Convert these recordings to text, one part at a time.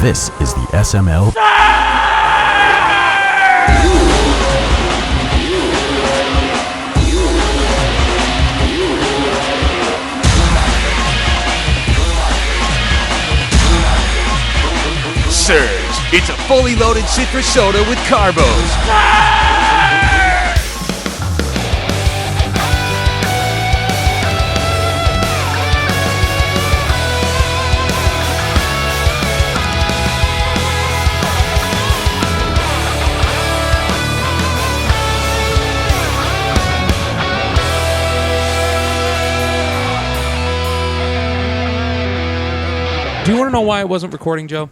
This is the SML. Surge. It's a fully loaded citrus soda with carbos. Do you want to know why I wasn't recording, Joe?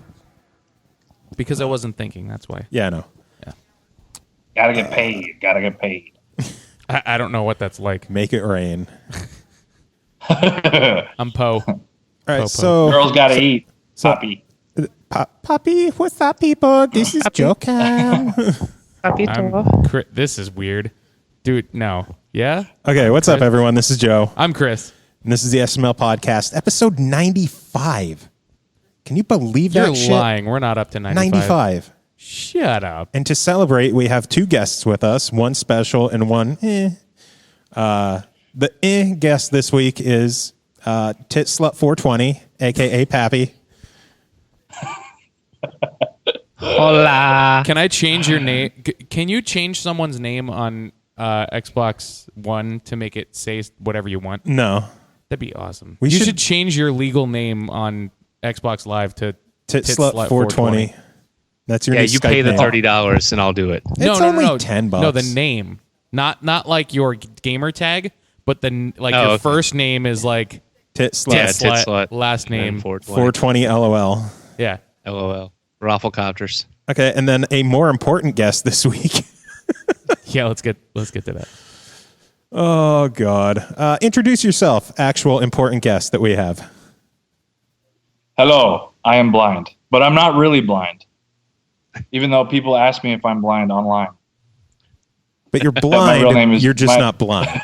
Because I wasn't thinking, that's why. Yeah, I know. Yeah. Gotta get paid. I don't know what that's like. Make it rain. I'm Poe. All right, Po. so... Girls gotta eat. Pappy. Pappy, what's up, people? This is Joe Cam. This is weird. Dude, no. Yeah? Okay, what's up, everyone? This is Joe. I'm Chris. And this is the SML Podcast, episode 95. Can you believe that shit? You're lying. We're not up to 95. 95. Shut up. And to celebrate, we have two guests with us, one special and one The guest this week is Tit Slut 420, a.k.a. Pappy. Hola. Can I change your name? Can you change someone's name on Xbox One to make it say whatever you want? No. That'd be awesome. We you should should change your legal name on Xbox Live to Tit Slut 420. That's your new You Skype pay the name. $30 and I'll do it. It's only $10. No, the name, not like your gamer tag, but your first name is like Tit Slut. Yeah, Tit Slut. Last name 420 LOL. Yeah. LOL. Rafflecopters. Okay, and then a more important guest this week. Yeah, let's get to that. Oh, God. Introduce yourself, actual important guest that we have. Hello, I am blind, but I'm not really blind. Even though people ask me if I'm blind online. But you're My blind, real name is you're just not blind.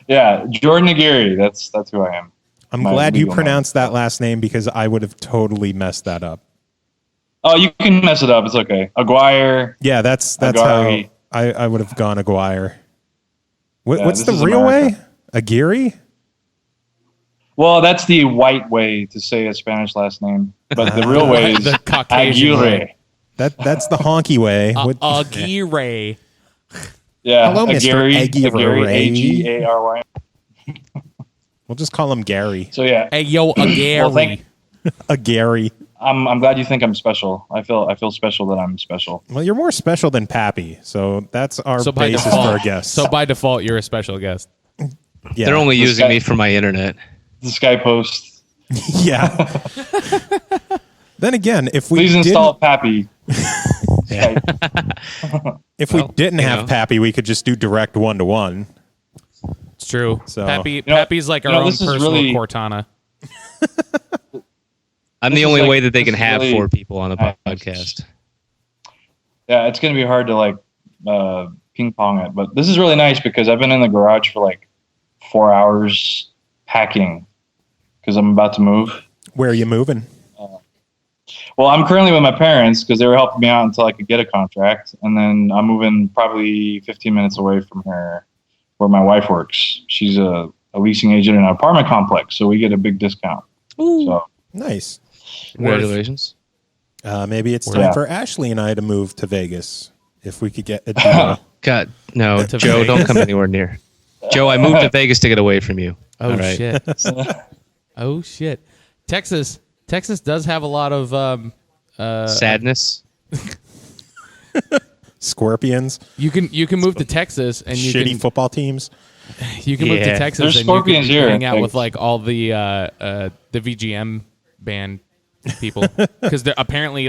Yeah, Jordan Aguirre. That's who I am. I'm My glad you legal pronounced that last name because I would have totally messed that up. Oh, you can mess it up. It's okay. Aguirre. Yeah, that's Aguirre. how I would have gone Aguirre. What's this the is real America. way? Aguirre? Well, that's the white way to say a Spanish last name, but the real way is The Caucasian Aguirre. way. That's the honky way. Aguirre. Yeah, Hello, Mr. Aguirre. Agary. We'll just call him Gary. So yeah, Hey, yo, Aguirre. Well, thank- Gary. I'm glad you think I'm special. I feel special that I'm special. Well, you're more special than Pappy, so that's our So by basis default, for our guests. So by default, you're a special guest. yeah. They're only This using guy- me for my internet. The Sky Post. yeah. Then again, if we Please didn't, install Pappy. if we Well, didn't you have know. Pappy, we could just do direct 1-to-1. It's true. So- Pappy's like our own this is personal really- Cortana. I'm This the is only like- way that they this can is have really- 4 people on the podcast. Yeah, it's gonna be hard to ping pong it, but this is really nice because I've been in the garage for 4 hours packing because I'm about to move. Where are you moving? Well, I'm currently with my parents because they were helping me out until I could get a contract, and then I'm moving probably 15 minutes away from here, where my wife works. She's a leasing agent in an apartment complex, so we get a big discount. So Nice. Congratulations. Maybe it's Yeah. time for Ashley and I to move to Vegas if we could get a deal. God, no, To Joe, don't Vegas. come anywhere near. Joe, I moved to Vegas to get away from you. Oh All right. shit. Oh shit. Texas does have a lot of Sadness. Scorpions, you can move to Texas and you shitty can football teams. you can move to Yeah. Texas There's and you scorpions can here, hang out with thanks. all the VGM band people because apparently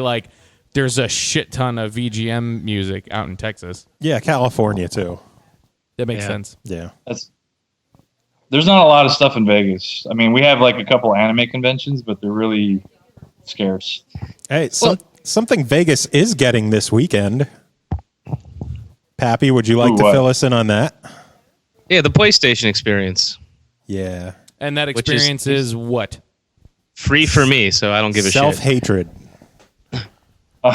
there's a shit ton of VGM music out in Texas. Yeah, California too. That makes Yeah. sense. Yeah. there's not a lot of stuff in Vegas. I mean, we have a couple anime conventions, but they're really scarce. Hey, something Vegas is getting this weekend. Pappy, would you like Ooh, to what? fill us in on that? Yeah, the PlayStation experience. Yeah. And that Which experience is what? Free for me, so I don't give a shit. Self-hatred. We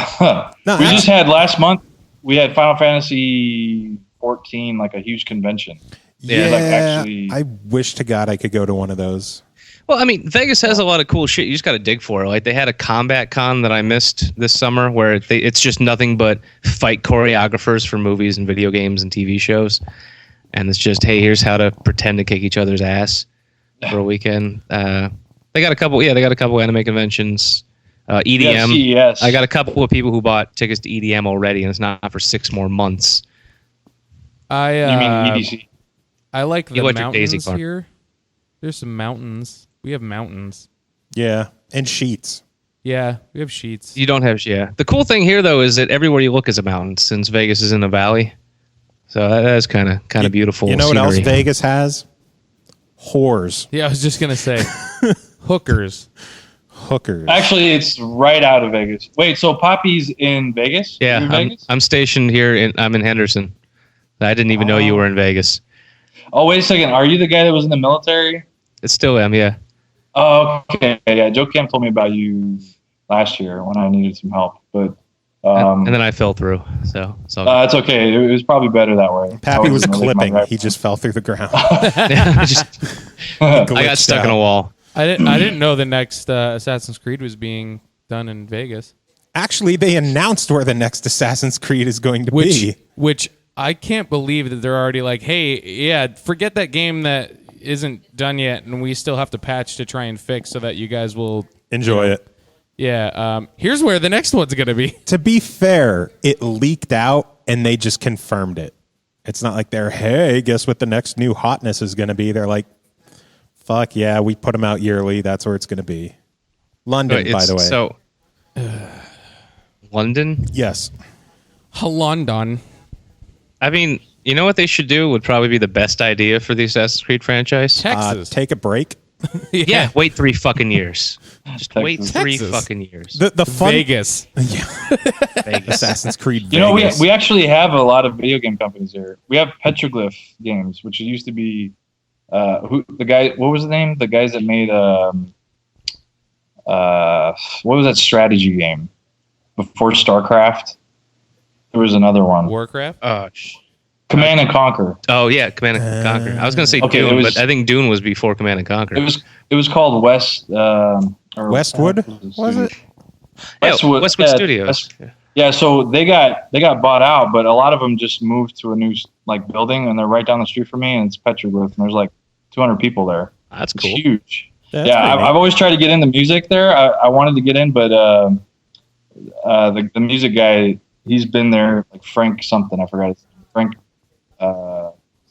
just had last month. We had Final Fantasy 14, like a huge convention. Yeah, like actually. I wish to God I could go to one of those. Well, I mean, Vegas has a lot of cool shit. You just got to dig for it. Like they had a combat con that I missed this summer, where it's just nothing but fight choreographers for movies and video games and TV shows, and it's just, hey, here's how to pretend to kick each other's ass for a weekend. They got a couple. Yeah, they got a couple anime conventions. EDM. CES. I got a couple of people who bought tickets to EDM already, and it's not for 6 more months. You mean EDC? I like the Electric Daisy mountains Farm. here. There's some mountains. We have mountains. Yeah, and sheets. Yeah, we have sheets. You don't have, yeah. The cool thing here, though, is that everywhere you look is a mountain, since Vegas is in a valley. So that's kind of beautiful. You know what else scenery. Vegas has? Whores. Yeah, I was just gonna say hookers. Hookers. Actually, it's right out of Vegas. Wait, so Pappy's in Vegas? Yeah, You're in Vegas? I'm stationed here. I'm in Henderson. I didn't even know you were in Vegas. Oh, wait a second. Are you the guy that was in the military? It still am, yeah. Oh, okay. Yeah, Joe Cam told me about you last year when I needed some help, but And then I fell through, so it's all good. it's okay. It was probably better that way. Pappy was I wasn't really my clipping. right- He just fell through the ground. I got stuck in a wall. I didn't know the next Assassin's Creed was being done in Vegas. Actually, they announced where the next Assassin's Creed is going to be. Which I can't believe that they're already like, hey, yeah, forget that game that isn't done yet, and we still have to patch to try and fix so that you guys will Enjoy it. Yeah, here's where the next one's gonna be. To be fair, it leaked out and they just confirmed it. It's not like they're, hey, guess what the next new hotness is going to be? They're like, fuck yeah, we put them out yearly. That's where it's going to be. London, by the way. So, London? Yes. London. I mean, you know what they should do would probably be the best idea for the Assassin's Creed franchise? Texas. Take a break. Yeah, wait 3 fucking years. Just wait Texas. 3 Texas. fucking years. The fun Vegas. Vegas. Assassin's Creed You know, Vegas. we actually have a lot of video game companies here. We have Petroglyph Games, which used to be what was the name? The guys that made what was that strategy game before StarCraft? There was another one. Warcraft. Command and Conquer. Oh yeah, Command and Conquer. I was gonna say Okay, Dune, it was- but I think Dune was before Command and Conquer. It was called Westwood, was it? Westwood Studios. Yeah, so they got bought out, but a lot of them just moved to a new building, and they're right down the street from me, and it's Petroglyph, and there's like 200 people there. That's It's cool. huge. That's Yeah, pretty neat. I've always tried to get into music there. I wanted to get in, but the music guy, he's been there, like Frank something, I forgot his name. Frank.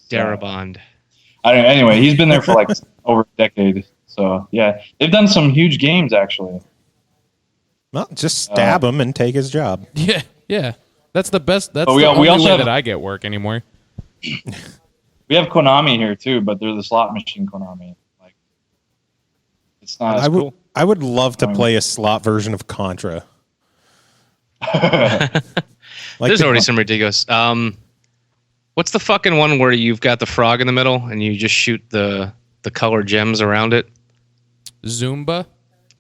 Darabond. I don't know. Anyway, he's been there for like over a decade. So yeah, they've done some huge games actually. Well, just stab him and take his job. Yeah, yeah. That's the best. That's But the only also way have- that I get work anymore. We have Konami here too, but they're the slot machine Konami. Like, it's not. I would love to play a slot version of Contra. There's already some ridiculous. What's the fucking one where you've got the frog in the middle and you just shoot the colored gems around it? Zumba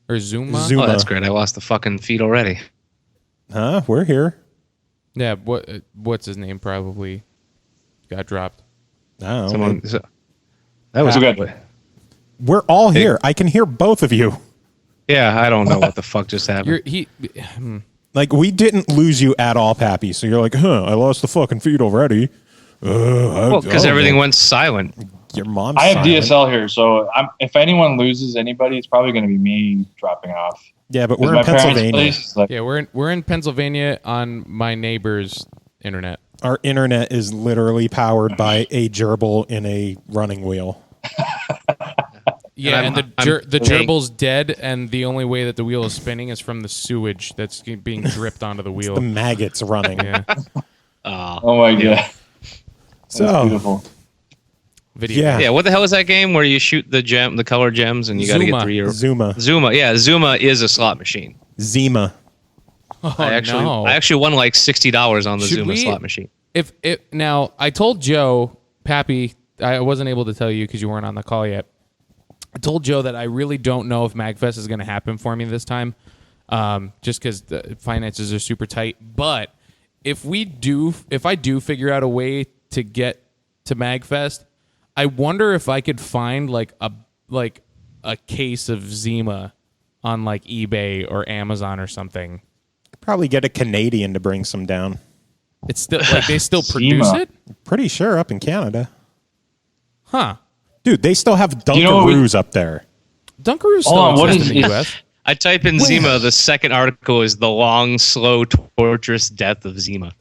or Zuma. Zuma. Oh, that's great. I lost the fucking feed already. Huh? We're here. Yeah. What's his name? Probably got dropped. No, That was good. we're all here. I can hear both of you. Yeah, I don't know what the fuck just happened. Like, we didn't lose you at all, Pappy. So you're like, I lost the fucking feed already. Well, because everything went silent. Your mom's I have silent. DSL here, so if anyone loses anybody, it's probably going to be me dropping off. Yeah, but 'Cause we're in my parents' Pennsylvania. place is like, Yeah, we're in Pennsylvania on my neighbor's internet. Our internet is literally powered by a gerbil in a running wheel. Yeah, And and I'm the paying- gerbil's dead, and the only way that the wheel is spinning is from the sewage that's being dripped onto the wheel. The maggots running. Yeah, oh my god, that's So, beautiful. video. yeah. Yeah, what the hell is that game where you shoot the colored gems and you got to get Zuma. 3 years? Zuma. Zuma. Yeah, Zuma is a slot machine. Zima. Oh, I no. actually won like $60 on the Should Zuma we- slot machine. Now I told Joe, Pappy, I wasn't able to tell you because you weren't on the call yet. I told Joe that I really don't know if MagFest is going to happen for me this time, just because the finances are super tight. But if I do figure out a way to get to MagFest, I wonder if I could find like a case of Zima on like eBay or Amazon or something. Probably get a Canadian to bring some down. It's still like they still produce Zima. it, Pretty sure up in Canada. huh? Dude, they still have you know what Dunkaroos up there. Dunkaroos still Hold on, what exist in the is- U.S. I type in Zima. The second article is the long, slow, torturous death of Zima.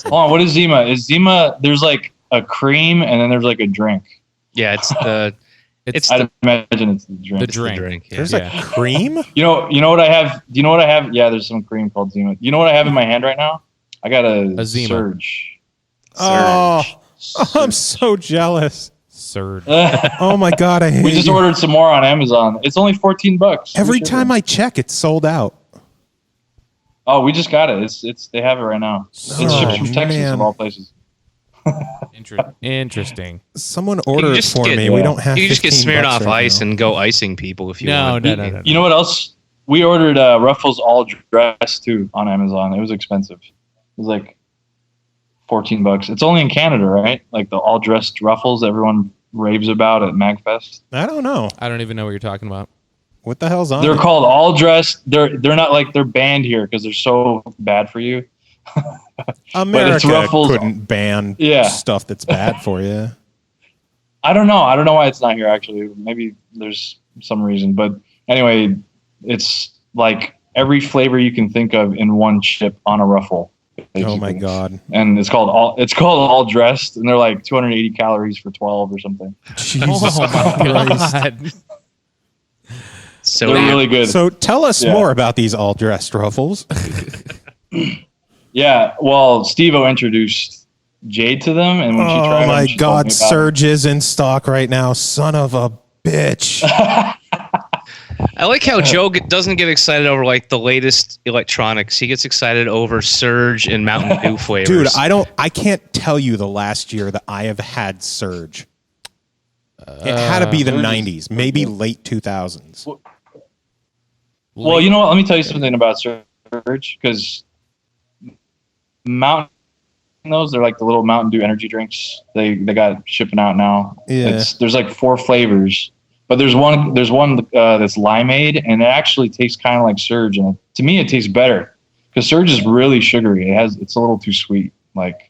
Hold on, what is Zima? Is Zima? There's like a cream, and then there's like a drink. Yeah, it's the I'd imagine it's the drink. The the drink. drink. Yeah. There's a cream? You know what I have? Do you know what I have? Yeah, there's some cream called Zima. You know what I have in my hand right now? I got a Zima. Surge. Oh, I'm so jealous. Surge. Oh my God, I hate We just you. ordered some more on Amazon. It's only $14. Every time I check, it's sold out. Oh, we just got it. It's they have it right now. It's shipped from Texas man. of all places. Interesting. Someone You order can it just for get- me. We don't have. You can just get 15 smeared bucks off right ice now. and go icing people if you No, want. no. You know what else? We ordered Ruffles all dressed too on Amazon. It was expensive. It was like $14. It's only in Canada, right? Like the all dressed Ruffles everyone raves about at MagFest. I don't know I don't even know what you're talking about. what the hell's on. They're it? called all dressed. They're not like they're banned here because they're so bad for you. America Ruffles. couldn't ban Yeah. stuff that's bad for you. I don't know. I don't know why it's not here actually. Maybe there's some reason. But anyway, it's like every flavor you can think of in one chip on a Ruffle. Oh my basically. God, And it's called all dressed, and they're like 280 calories for 12 or something. Jesus Oh my Christ! God. So They're really good. So tell us Yeah. more about these all dressed Ruffles. Yeah, well, Steve-O introduced Jade to them, and when she tried Oh them, my she told God, me about Surge is in stock right now. Son of a bitch. I like how Joe doesn't get excited over like the latest electronics. He gets excited over Surge and Mountain Dew flavors. Dude, I can't tell you the last year that I have had Surge. It had to be the Surge is 90s, maybe late 2000s. Well, you know what? Let me tell you something about Surge, because Mountain, they're like the little Mountain Dew energy drinks. They got shipping out now. Yeah. There's like 4 flavors, but there's one that's limeade, and it actually tastes kind of like Surge, and to me it tastes better because Surge is really sugary. It's a little too sweet, like.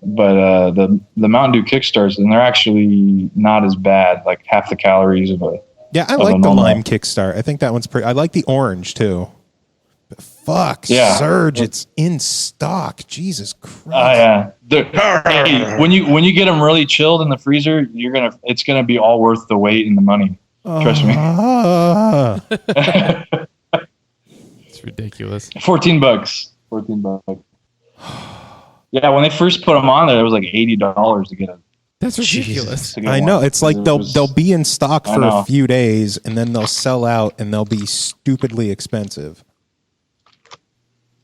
But the Mountain Dew Kickstarts, and they're actually not as bad, like half the calories of a. Yeah, I Of a like the normal. lime kickstart. I think that one's pretty. I like the orange too. But fuck, Yeah. Surge, it's in stock. Jesus Christ. Yeah. Hey, when you get them really chilled in the freezer, it's gonna be all worth the wait and the money. Trust me. Ah. It's ridiculous. $14. $14. Yeah, when they first put them on there, it was like $80 to get them. That's ridiculous. I know. It's like they'll be in stock I for a know. few days and then they'll sell out and they'll be stupidly expensive.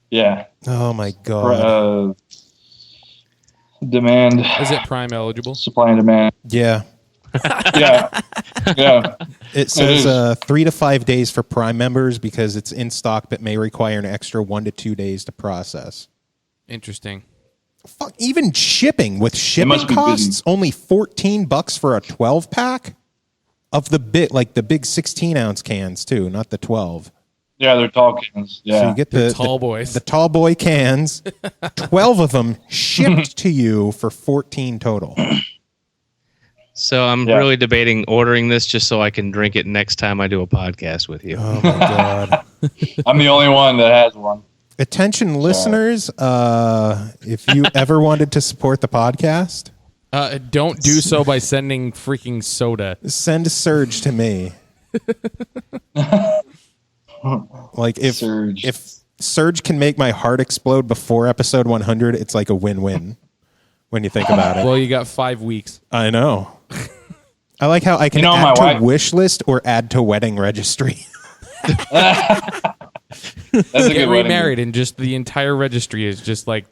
Yeah. Oh my God. Demand, Is it Prime eligible? supply and demand. Yeah. Yeah. Yeah. It says 3 to 5 days for Prime members because it's in stock but may require an extra 1 to 2 days to process. Interesting. Fuck, even shipping with shipping must be busy. costs only $14 for a 12 pack of the big 16 ounce cans too, not the 12. Yeah, they're tall cans. Yeah. So you get the tall boys. the tall boy cans, 12 of them shipped to you for 14 total. So I'm Yeah. really debating ordering this just so I can drink it next time I do a podcast with you. Oh my God. I'm the only one that has one. Attention listeners, if you ever wanted to support the podcast, Don't do so by sending freaking soda. send a Surge to me. Like Surge. if Surge can make my heart explode before episode 100, it's like a win-win when you think about it. Well, you got 5 weeks. I know. I like how I can You know, add my to wife- wish list or add to wedding registry. That's a Get good wedding remarried, and just the entire registry is just like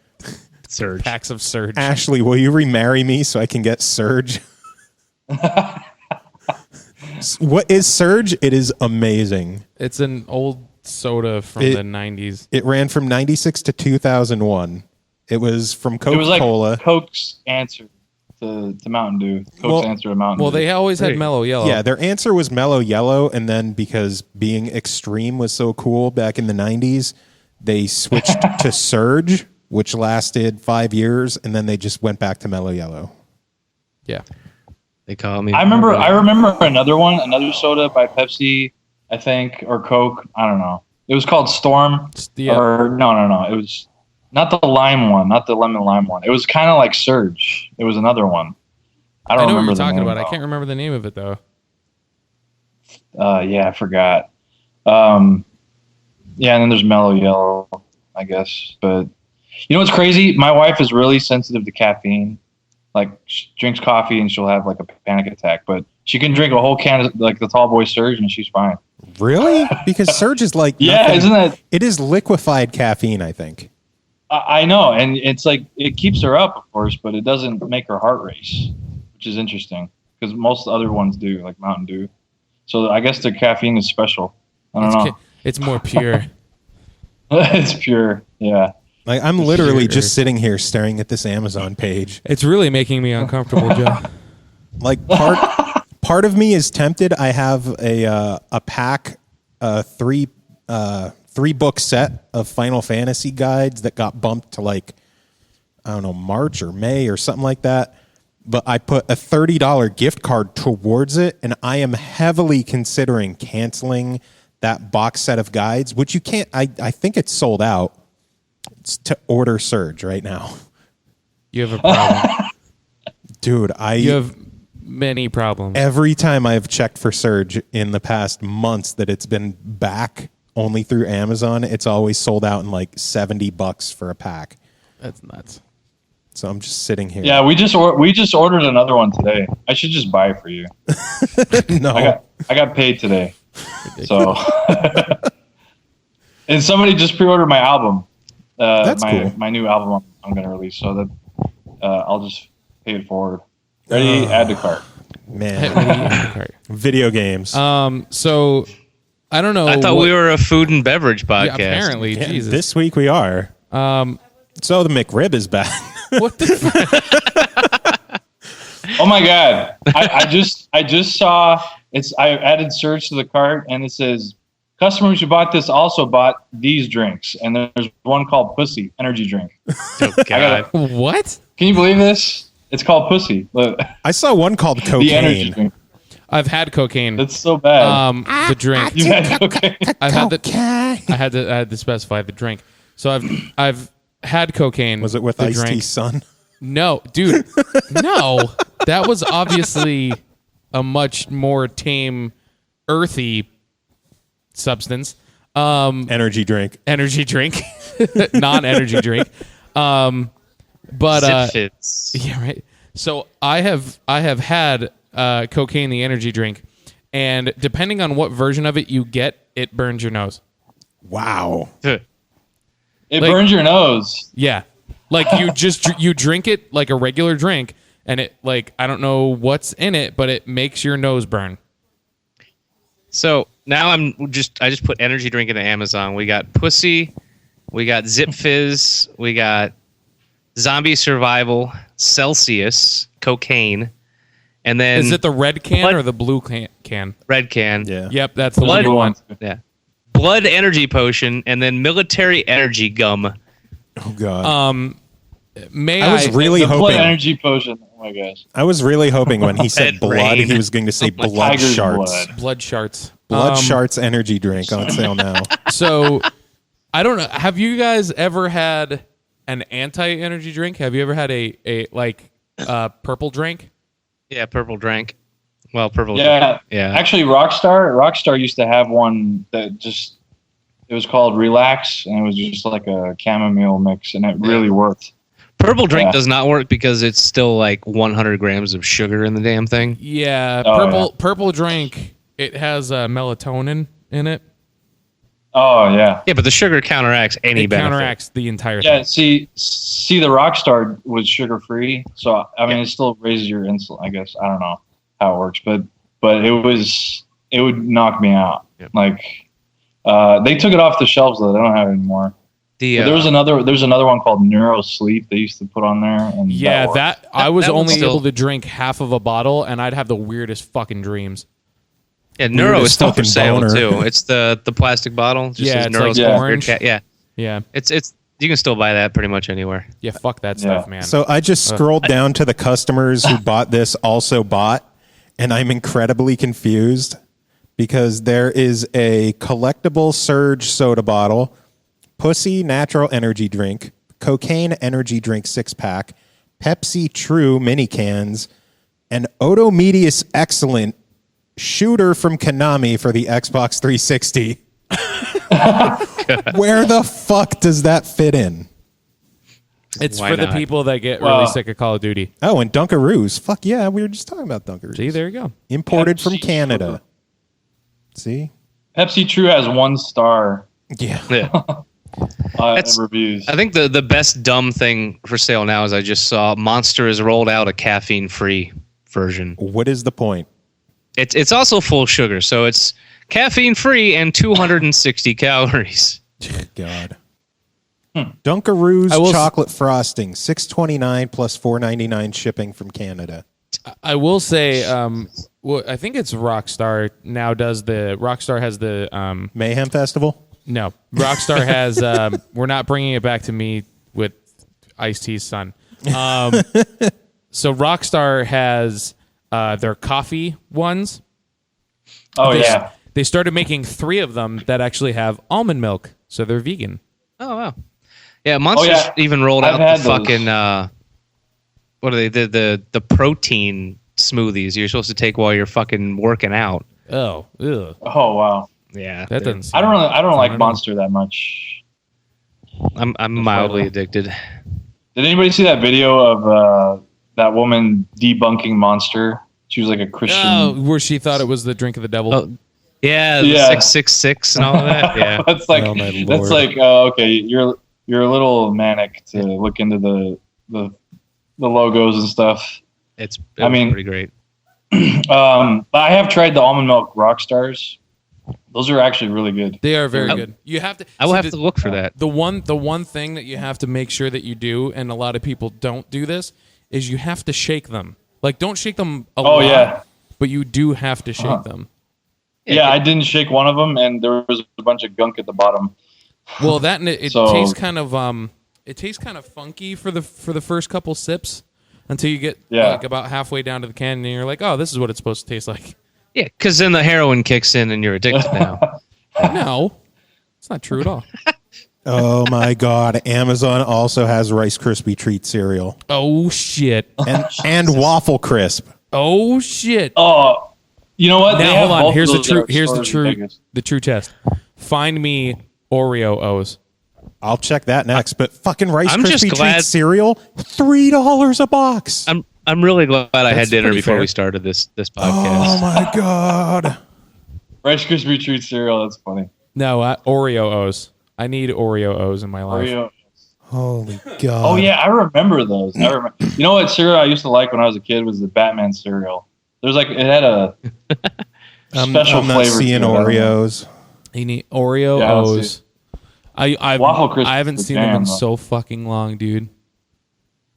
Surge. packs of Surge. Ashley, will you remarry me so I can get Surge? What is Surge? It is amazing. It's an old soda from the 90s. It ran from 96 to 2001. It was from It was like Coca-Cola. Coke's answer to Mountain Dew. Coke's answer to Mountain Well, Dew. they always had Mellow Yellow. Yeah, their answer was Mellow Yellow, and then because being extreme was so cool back in the 90s, they switched to Surge, which lasted 5 years, and then they just went back to Mellow Yellow. Yeah. They call me. I remember another one, another soda by Pepsi, I think, or Coke. I don't know. It was called Storm. Yeah. Or no. It was not the lime one, not the lemon lime one. It was kind of like Surge. It was another one. I I don't know what remember you're the talking name, about. I though. can't remember the name of it, though. Yeah, I forgot. Yeah, and then there's Mellow Yellow, I guess. But you know what's crazy? My wife is really sensitive to caffeine. Like, she drinks coffee and she'll have like a panic attack. But she can drink a whole can of like the Tall Boy Surge and she's fine. Really? Because Surge is like Yeah, nothing. isn't that? It is liquefied caffeine, I think. I know, and it's like it keeps her up, of course, but it doesn't make her heart race, which is interesting because most other ones do, like Mountain Dew. So I guess the caffeine is special. I don't know. It's more pure. It's pure, yeah. Like I'm literally Sure. just sitting here staring at this Amazon page. It's really making me uncomfortable, Joe. Like part of me is tempted. I have a pack, three book set of Final Fantasy guides that got bumped to like, I don't know, March or May or something like that. But I put a $30 gift card towards it, and I am heavily considering canceling that box set of guides, which you can't. I think it's sold out. It's to order Surge right now. You have a problem. Dude, You have many problems. every time I've checked for Surge in the past months that it's been back only through Amazon, it's always sold out in like $70 for a pack. That's nuts. So I'm just sitting here. Yeah, we just ordered another one today. I should just buy it for you. No. I got paid today, so and somebody just pre-ordered my album. That's cool. My new album I'm going to release, so that I'll just pay it forward. Ready? Add to cart. Man. Video games. So I don't know. I thought we were a food and beverage podcast. Yeah, apparently, Yeah, Jesus. this week we are. So the McRib is back. What the? Oh my god! I just saw it's. I added Surge to the cart, and it says customers who bought this also bought these drinks, and there's one called Pussy energy drink. Oh, God. What? Can you believe this? It's called Pussy. Look, I saw one called the energy Cocaine. drink. I've had cocaine. That's so bad. The drink. You had cocaine. I had to specify the drink. So I've had cocaine. Was it with the Ice-T's drink. son? No, dude. No. That was obviously a much more tame, earthy substance. Energy drink. Energy drink. Non-energy drink. But Zip fits. yeah, right. So I have had cocaine, the energy drink, and depending on what version of it you get, it burns your nose. Wow. It Like- burns your nose. Yeah, like you drink it like a regular drink, and it like I don't know what's in it, but it makes your nose burn. So now I just put energy drink into Amazon. We got Pussy, we got Zip Fizz, we got Zombie Survival, Celsius, Cocaine, and then Is it the red can What? or the blue can? Red Can. Yeah. Yep, that's the Blood one you want. Yeah. Blood Energy Potion, and then Military Energy Gum. Oh God. May I was really The blood hoping. energy potion. Oh my gosh. I was really hoping when he said Blood blood, rain. he was going to say blood Tiger's sharts. blood. blood sharts. Blood sharts energy drink on sale now. So I don't know. Have you guys ever had an anti-energy drink? Have you ever had a purple drink? Yeah, Purple Drank. Well, Purple Yeah. Yeah. Actually, Rockstar used to have one that it was called Relax, and it was just like a chamomile mix, and it really worked. Purple Drink Yeah. does not work because it's still like 100 grams of sugar in the damn thing. Yeah, Oh, purple drink. It has melatonin in it. Oh yeah. Yeah, but the sugar counteracts any It benefit. counteracts the entire Yeah, thing. see, the Rockstar was sugar free, so I mean, it still raises your insulin. I guess I don't know how it works, but but it would knock me out. Yep. Like they took it off the shelves though. They don't have it anymore. The But there's another one called Neuro Sleep they used to put on there, and Yeah, that I was that one's only still- able to drink half of a bottle, and I'd have the weirdest fucking dreams. Neuro Weirdest is still for fucking sale boner. too. It's the plastic bottle. Just Yeah, says it's Neuro's like Weird orange. Cat. Yeah, Yeah, it's you can still buy that pretty much anywhere. yeah, fuck that stuff, man. So I just scrolled down to the customers who bought this also bought, and I'm incredibly confused because there is a collectible Surge soda bottle, Pussy natural energy drink, Cocaine energy drink 6-pack, Pepsi True mini cans, and Odomedius Excellent shooter from Konami for the Xbox 360. Where the fuck does that fit in? It's Why for the not? people that get Well- really sick of Call of Duty. Oh, and Dunkaroos. Fuck yeah, we were just talking about Dunkaroos. See, there you go. Imported from Pepsi Canada. See? Pepsi True has 1 star Yeah. Yeah. reviews. I think the best dumb thing for sale now is I just saw Monster has rolled out a caffeine-free version. What is the point? It's also full sugar, so it's caffeine-free and 260 calories. Oh, God. Dunkaroos I will chocolate frosting, $6.29 plus $4.99 shipping from Canada. I will say, well, I think it's Rockstar now does the Rockstar has the Mayhem Festival? no Rockstar has we're not bringing it back to me with Ice-T's son. So Rockstar has their coffee ones. Oh They- yeah. They started making 3 of them that actually have almond milk, so they're vegan. Oh wow. Yeah, Monster's yeah. even rolled I've out had the those. fucking what are they? The protein smoothies you're supposed to take while you're fucking working out. Oh, ugh. Oh wow. Yeah, That doesn't. Seem I don't like know. Monster that much. I'm mildly addicted. Did anybody see that video of that woman debunking Monster? She was like a Christian. Oh, where she thought it was the drink of the devil. Oh, yeah, the Yeah. 666 and all of that. Yeah, That's like Oh, my that's Lord. like okay, you're a little manic to look into the logos and stuff. it's I mean- pretty great. I have tried the almond milk rock stars. Those are actually really good. They are very good. You have to. I will see, have the- to look for that. The one thing that you have to make sure that you do, and a lot of people don't do this, is you have to shake them. Like, don't shake them a lot, Yeah. but you do have to shake them. Yeah, I didn't shake one of them, and there was a bunch of gunk at the bottom. Well, that and it So- tastes kind of funky for the first couple sips until you get Yeah. like about halfway down to the can, and you're like, oh, this is what it's supposed to taste like. Yeah, because then the heroin kicks in and you're addicted now. No, it's not true at all. Oh my God. Amazon also has Rice Krispie Treat cereal Oh shit! and Waffle Crisp. Oh shit! Oh, you know what? They Now have hold on. both Here's of the those true. at Here's the stores in true. Vegas. The true test. Find me Oreo O's. I'll check that next. But fucking Rice I'm just Krispie Treat glad- cereal, $3 a box. I'm really glad I That's had dinner pretty before fair. we started this podcast. Oh my God. Rice Krispie Treat cereal. That's funny. No, Oreo O's. I need Oreo O's in my life. Oreo. Holy God. Oh yeah, I remember those. I remember. You know what cereal I used to like when I was a kid was the Batman cereal. There's like it had a special I'm not flavor. seeing to it. I don't know. Oreos. You need Oreo Yeah, I don't O's. I've Waffle Crisp I haven't is the seen them in jam, though. so fucking long, dude.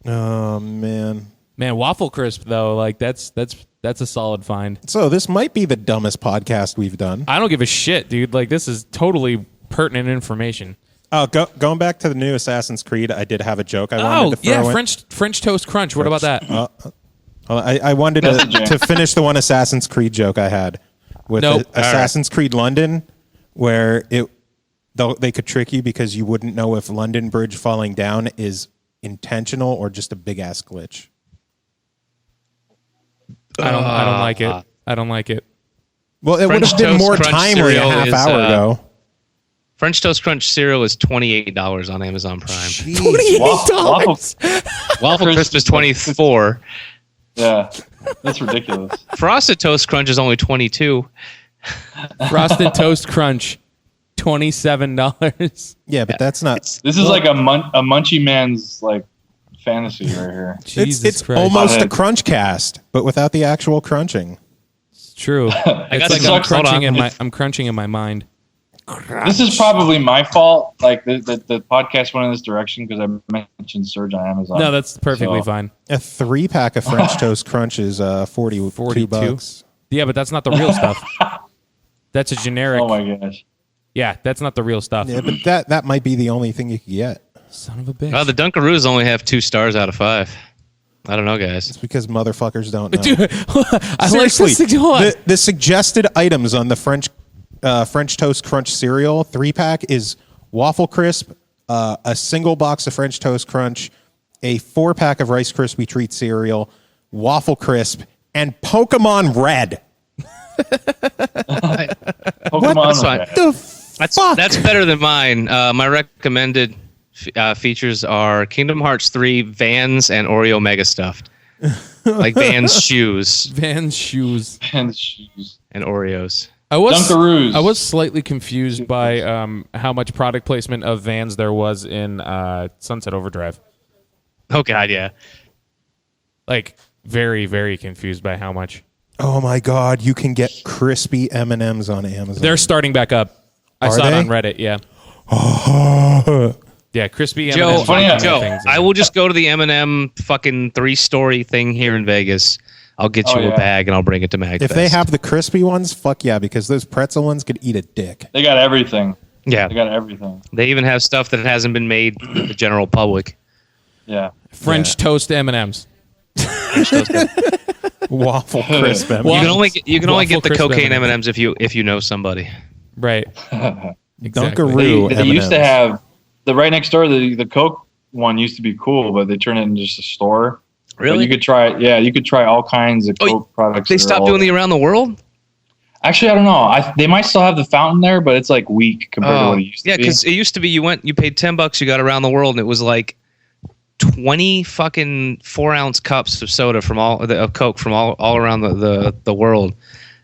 Oh man. Man, Waffle Crisp though, like that's a solid find. So this might be the dumbest podcast we've done. I don't give a shit, dude. Like this is totally pertinent information. Oh, going back to the new Assassin's Creed, I did have a joke I wanted Oh to throw yeah, in. French toast crunch. What about that? I wanted That's a jam. to finish the one Assassin's Creed joke I had with Nope. Assassin's Creed London, where they could trick you because you wouldn't know if London Bridge falling down is intentional or just a big ass glitch. I don't like it. I don't like it. Well, it would French have been Toast more Crunch timely a cereal half is, hour ago. French Toast Crunch cereal is $28 on Amazon Prime. Jeez. Waffle Crisp is 24. Yeah, that's ridiculous. Frosted Toast Crunch is only 22. Frosted Toast Crunch, $27. Yeah, but that's not. This is like a Munchie Man's like fantasy right here. Jesus It's Christ. almost a Hothead. crunch cast, but without the actual crunching. It's True. got It's like some- I'm hold crunching on. I'm crunching in my mind. This is probably my fault. Like the podcast went in this direction because I mentioned Surge on Amazon. No, that's perfectly So- fine. A 3-pack of French Toast Crunch is 42 bucks. Yeah, but that's not the real stuff. That's a generic. Oh my gosh. Yeah, that's not the real stuff. Yeah, but that might be the only thing you can get. Son of a bitch. Oh, the Dunkaroos only have 2 stars out of 5. I don't know, guys. It's because motherfuckers don't know. Dude, I Seriously, like this. Hold on. the suggested items on the French Toast Crunch cereal 3-pack is Waffle Crisp, a single box of French Toast Crunch, a 4-pack of Rice Krispie Treat cereal, Waffle Crisp, and Pokemon Red. Pokemon. That's fine. Red. The fuck? That's better than mine. My recommended features are Kingdom Hearts 3, Vans, and Oreo Mega Stuffed. Like Vans shoes Vans shoes. And shoes. and Oreos. I was Dunkaroos. I was slightly confused by how much product placement of Vans there was in Sunset Overdrive. Oh, God, yeah. Like very, very confused by how much. Oh my God! You can get crispy M&Ms on Amazon. They're starting back up. I Are saw they? it on Reddit. Yeah. Yeah, crispy Joe, M&Ms. funny enough, Joe, I will just go to the M&M fucking 3-story thing here in Vegas. I'll get you Oh, a yeah. bag and I'll bring it to Magfest. If they have the crispy ones, fuck yeah, because those pretzel ones could eat a dick. They got everything. yeah, They got everything. they even have stuff that hasn't been made for the general public. Yeah. French toast M&Ms. Waffle crisp M&Ms. You can only Waffle get the crisp cocaine M&Ms. M&Ms if you know somebody. Right. Dunkaroo They used to M&Ms. have the right next door. The Coke one used to be cool, but they turned it into just a store. But Really? you could try. Yeah, you could try all kinds of Oh, Coke products. They that are stopped all- doing the around the world. Actually, I don't know. They might still have the fountain there, but it's like weak compared to what it used to yeah, be. because it used to be you paid $10, you got around the world, and it was like 20 fucking 4-ounce cups of soda of Coke from all around the world.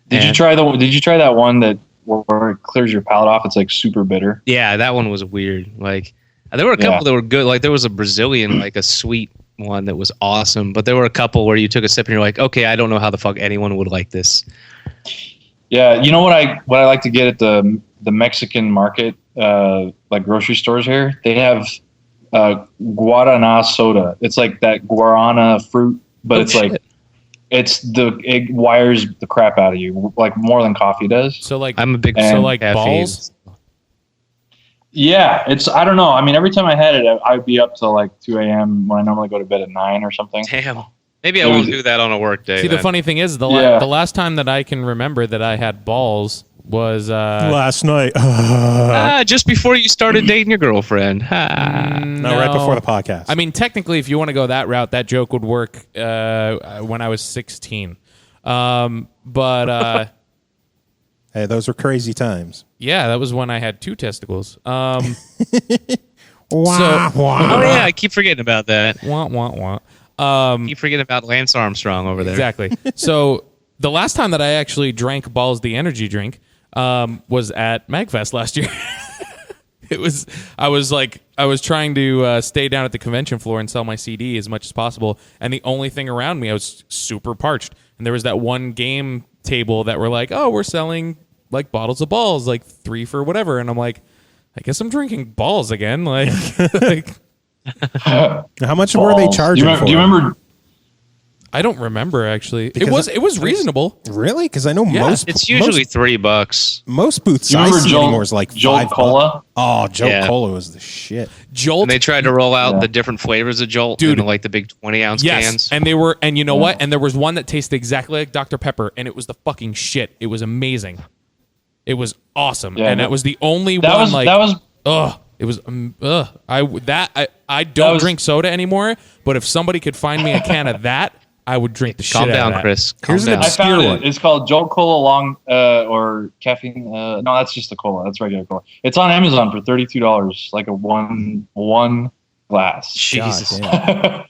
Did you try that one that where it clears your palate off? It's like super bitter. Yeah, that one was weird. Like there were a couple that were good. Like there was a Brazilian, like a sweet one that was awesome. But there were a couple where you took a sip and you're like, okay, I don't know how the fuck anyone would like this. Yeah, you know what I like to get at the Mexican market, like grocery stores here. They have guarana soda. It's like that guarana fruit, but it's like it wires the crap out of you, like more than coffee does. So like I'm a big And so like caffeine. balls. Yeah, I don't know. I mean, every time I had it, I'd be up till like 2 a.m. when I normally go to bed at 9 or something. Damn. Maybe I It won't was- do that on a work day. See, the then. funny thing is, the Yeah. last time that I can remember that I had balls was Last night. Just before you started dating your girlfriend. No, right before the podcast. I mean, technically, if you want to go that route, that joke would work when I was 16. But hey, those were crazy times. yeah, that was when I had 2 testicles. Wah, So- wah. Oh yeah, I keep forgetting about that. Wah, wah, wah. Keep forgetting about Lance Armstrong over there. Exactly. So the last time that I actually drank Balls the energy drink was at MagFest last year. I was trying to stay down at the convention floor and sell my CD as much as possible, and the only thing around me, I was super parched. And there was that one game table that were like, oh, we're selling like bottles of Balls, like 3 for whatever, and I'm like, I guess I'm drinking Balls again, like. How much were they Balls. charging for? Do you remember? I don't remember actually. Because It was reasonable. Really? Because I know Yeah, It's usually $3. most booths You I remember see Jolt- anymore is like Jolt $5. Cola? Oh, Jolt Yeah. Cola was the shit. Jolt. And they tried to roll out Yeah. the different flavors of Jolt Dude. in like the big 20-ounce Yes, cans. and you know what? And there was one that tasted exactly like Dr. Pepper, and it was the fucking shit. It was amazing. It was awesome, Yeah, and that was the only That one. was like, that was it was I don't was- drink soda anymore. But if somebody could find me a can of that, I would drink the shit Calm out down, of that. Chris. Calm Here's an down. I obscure found one. it. It's called Jolt Cola Long or caffeine. No, that's just the cola. That's regular cola. It's on Amazon for $32, like a one glass. Jesus. God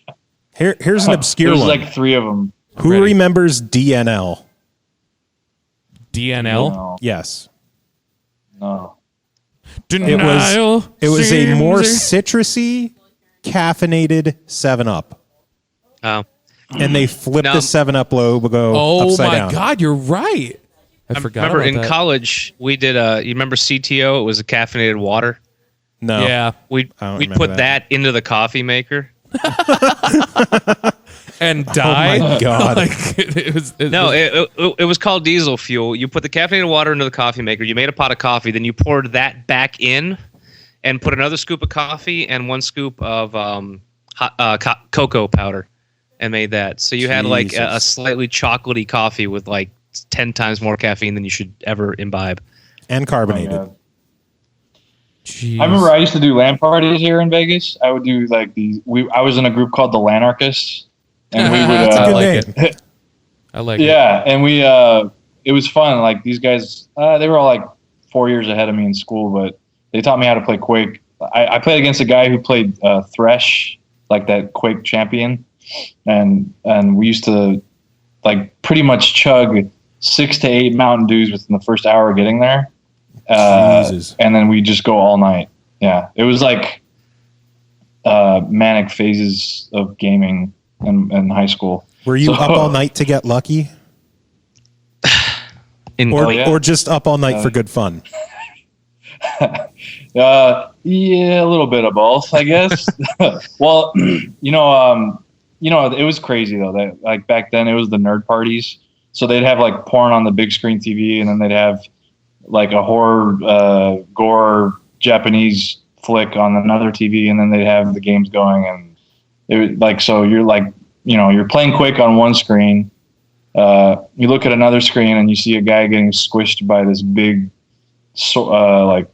damn. Here's an obscure There's one. like 3 of them. Who Ready. remembers DNL? DNL. No, Yes. no. Denial It was a more seems- citrusy, caffeinated 7-Up. Oh. and they flip Now- the 7-Up logo Oh upside my down. God, you're right. I forgot Remember about in that. college we did you remember CTO? It was a caffeinated water. No. Yeah, We I don't we remember put that. that into the coffee maker. and die. Oh my God. Like, it was It was called diesel fuel. You put the caffeinated water into the coffee maker. You made a pot of coffee. Then you poured that back in, and put another scoop of coffee and 1 scoop of cocoa powder, and made that. So you had like a Jesus. slightly chocolatey coffee with like 10 times more caffeine than you should ever imbibe. And carbonated. Yeah. Jeez. I remember I used to do LAN parties here in Vegas. I would do like these. I was in a group called the Lanarchists, and we would. That's a Good I like name. it. I like it. Yeah, and we. It was fun. Like these guys, they were all like 4 years ahead of me in school, but they taught me how to play Quake. I played against a guy who played Thresh, like that Quake champion, and we used to like pretty much chug 6 to 8 Mountain Dews within the first hour of getting there. Jesus. And then we just go all night. Yeah, it was like manic phases of gaming in high school. Were you up all night to get lucky? Or, yeah. or just up all night for good fun? Yeah, a little bit of both, I guess. Well, it was crazy though. That like back then it was the nerd parties, so they'd have like porn on the big screen TV, and then they'd have like a horror, gore Japanese flick on another TV, and then they'd have the games going, and it was like so you're like you're playing Quake on one screen. You look at another screen and you see a guy getting squished by this big, ceiling,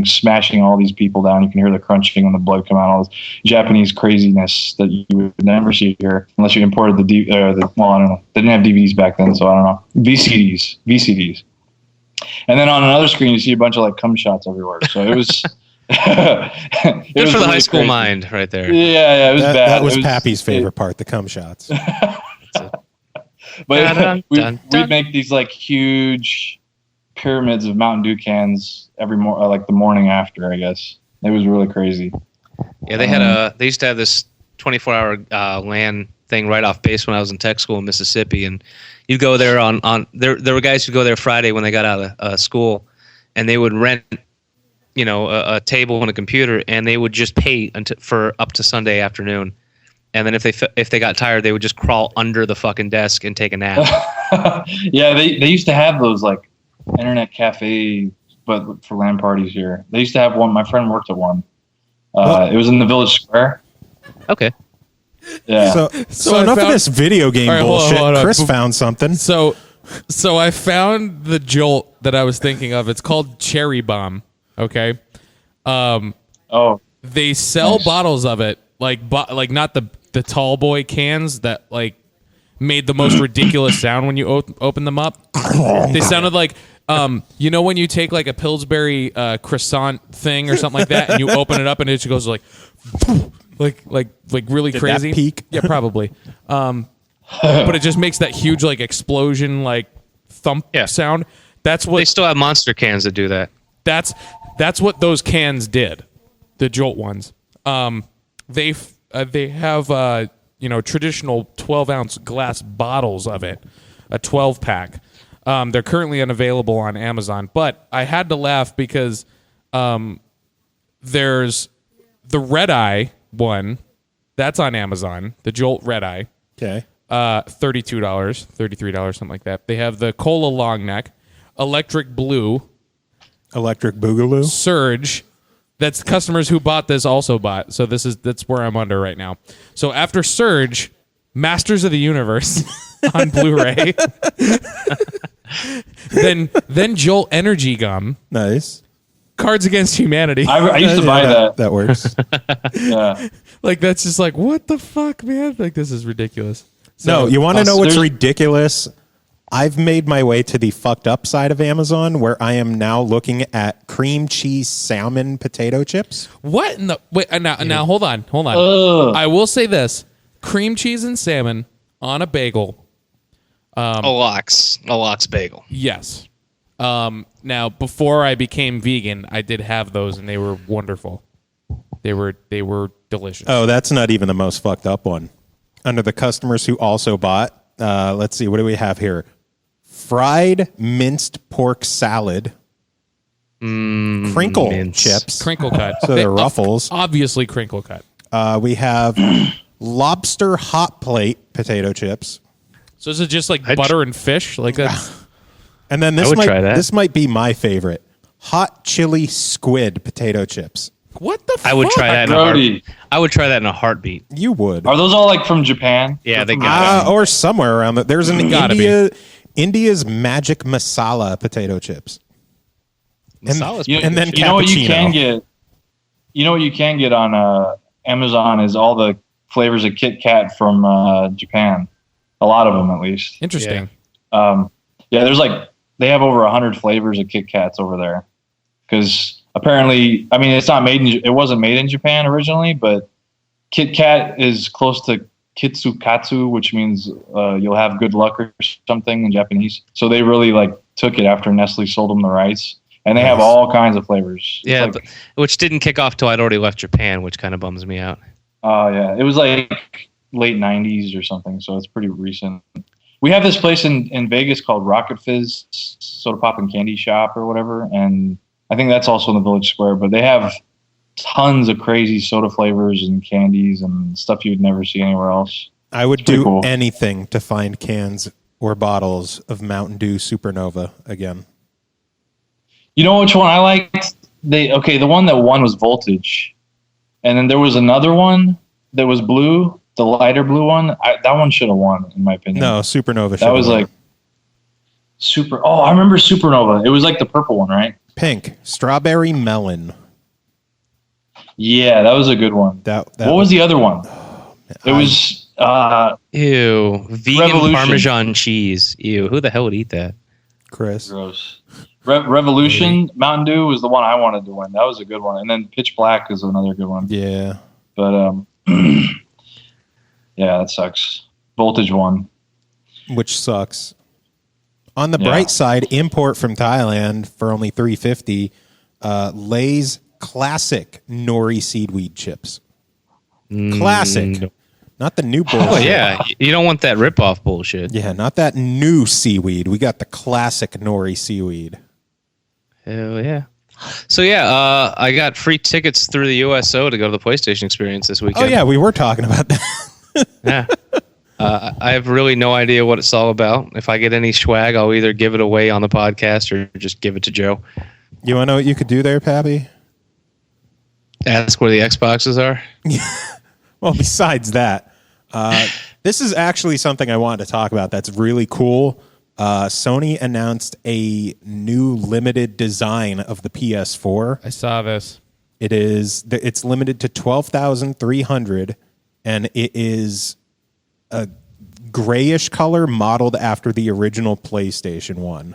smashing all these people down. You can hear the crunching and the blood come out. All this Japanese craziness that you would never see here unless you imported I don't know. They didn't have DVDs back then, so I don't know. VCDs. And then on another screen, you see a bunch of like cum shots everywhere. So it was. It Good was for the really high school crazy. mind, right there. Yeah, it was bad. That was It Pappy's favorite part, the cum shots. But Dun, dun, dun. we'd make these like huge pyramids of Mountain Dew cans every like the morning after. I guess it was really crazy. Yeah, they used to have this 24-hour LAN thing right off base when I was in tech school in Mississippi, and you'd go there there were guys who go there Friday when they got out of school, and they would rent a table and a computer, and they would just pay for up to Sunday afternoon. And then if they got tired, they would just crawl under the fucking desk and take a nap. Yeah, they used to have those like internet cafe, but for LAN parties here. They used to have one. My friend worked at one. It was in the Village Square. Okay. Yeah. So I enough of found- this video game All right, hold on, bullshit. hold on. Chris found something. So I found the Jolt that I was thinking of. It's called Cherry Bomb. Okay. Oh, They sell Nice. bottles of it, like not the tall boy cans that like made the most ridiculous sound when you open them up. They sounded like when you take like a Pillsbury croissant thing or something like that, and you open it up and it just goes like really Did crazy. that peak? Yeah, probably. But it just makes that huge like explosion like thump Yeah. sound. That's They what still have monster cans that do that. that's what those cans did. The Jolt ones. They have traditional 12-ounce glass bottles of it, a 12-pack. They're currently unavailable on Amazon, but I had to laugh because there's the Red Eye one that's on Amazon, the Jolt Red Eye, Okay. $32, $33, something like that. They have the Cola Long Neck, Electric Blue, Electric Boogaloo. Surge. That's customers who bought this also bought. So that's where I'm under right now. So after Surge, Masters of the Universe on Blu-ray. then Jolt Energy Gum, Nice. Cards Against Humanity. I used to buy that. That works. Yeah. Like that's just like what the fuck, man? Like this is ridiculous. No, you want to know what's there's- ridiculous? I've made my way to the fucked up side of Amazon where I am now looking at cream cheese salmon potato chips. What in the wait? Now hold on. Ugh. I will say this: cream cheese and salmon on a bagel. A lox bagel. Yes. Now, before I became vegan, I did have those, and they were wonderful. They were delicious. Oh, that's not even the most fucked up one. under the customers who also bought. Let's see, what do we have here? Fried minced pork salad, crinkle mince. chips, Crinkle cut. so they're Ruffles. Obviously crinkle cut. We have lobster hot plate potato chips, So is it just like butter and fish? Like that's and then I would try that. this might be my favorite: hot chili squid potato chips. what the fuck? I would try that in a Brody. heartbeat. I would try that in a heartbeat. You would, Are those all like from Japan? Yeah, they got it. or somewhere around that. There's an Gotta India's magic masala potato chips. Masala's You, And then you know what you cappuccino. can get. You know what you can get on Amazon is all the flavors of Kit Kat from Japan. A lot of them, at least. Interesting. Yeah, there's like they have over 100 flavors of Kit Kats over there. Because apparently, I mean, it wasn't made in Japan originally, but Kit Kat is close to Kitsukatsu, which means you'll have good luck or something in Japanese. So they really like took it after Nestle sold them the rights, and they have all kinds of flavors. It's Yeah, like, but, which didn't kick off till I'd already left Japan, which kind of bums me out. yeah, it was like late 90s or something, so it's pretty recent. We have this place in Vegas called Rocket Fizz Soda Pop and Candy Shop or whatever, and I think that's also in the Village Square, but they have tons of crazy soda flavors and candies and stuff you'd never see anywhere else. I would It's pretty do cool. anything to find cans or bottles of Mountain Dew Supernova again. You know which one I liked? The one that won was Voltage, and then there was another one that was blue, the lighter blue one. That one should have won, in my opinion. No, Supernova. that was like super. Oh, I remember Supernova. It was like the purple one, right? pink, strawberry melon. Yeah, that was a good one. That What was the other one? It was Ew. Vegan Revolution. Parmesan cheese. Ew. Who the hell would eat that? Chris? gross. Revolution Mountain Dew was the one I wanted to win. That was a good one. And then Pitch Black is another good one. Yeah. But yeah, that sucks. Voltage won. Which sucks. On the Yeah. bright side, import from Thailand for only $3.50. Lay's classic nori seaweed chips. Classic, not the new bullshit. Oh, yeah. You don't want that rip-off bullshit. Yeah, not that new seaweed. We got the classic nori seaweed. Hell yeah. So, yeah, I got free tickets through the USO to go to the PlayStation Experience this Oh weekend. yeah, we were talking about that. Yeah. I have really no idea what it's all about. If I get any swag, I'll either give it away on the podcast or just give it to Joe. You want to know what you could do there, Pappy? Ask where the Xboxes are. Well, besides that, this is actually something I wanted to talk about that's really cool. Sony announced a new limited design of the PS4. I saw this. It's limited to 12,300, and it is a grayish color modeled after the original PlayStation 1.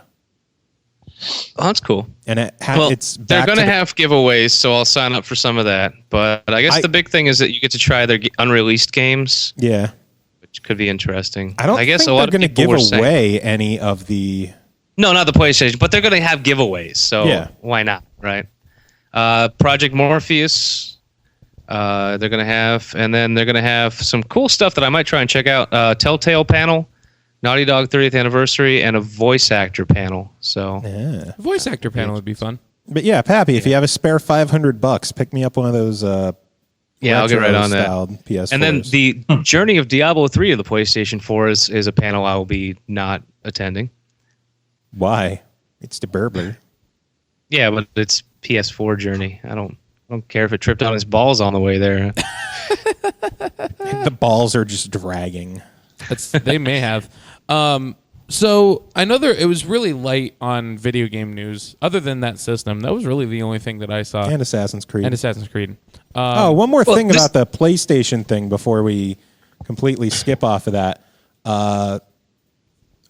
Oh, that's cool. And it's they're back going to to have giveaways, so I'll sign up for some of that. But I guess the big thing is that you get to try their unreleased games, yeah. which could be interesting. I don't guess think a lot they're of going to people give were saying- away any of the. No, not the PlayStation, but they're going to have giveaways, so Yeah. why not, right? Project Morpheus, they're going to have, and then they're going to have some cool stuff that I might try and check out. Telltale panel, Naughty Dog 30th anniversary, and a voice actor panel. So Yeah. Voice actor panel would be fun. But yeah, Pappy, if you have a spare $500, pick me up one of those. yeah, I'll get right on that. retro-styled PS4s. And then the Journey of Diablo 3 of the PlayStation 4 is a panel I will be not attending. Why? It's the Burbler. Yeah, but it's PS4 Journey. I don't care if it tripped on his balls on the way there. The balls are just dragging. They may have. So I know it was really light on video game news. Other than that system, that was really the only thing that I saw. And Assassin's Creed. And Assassin's Creed. One more well, thing this- about the PlayStation thing before we completely skip off of that.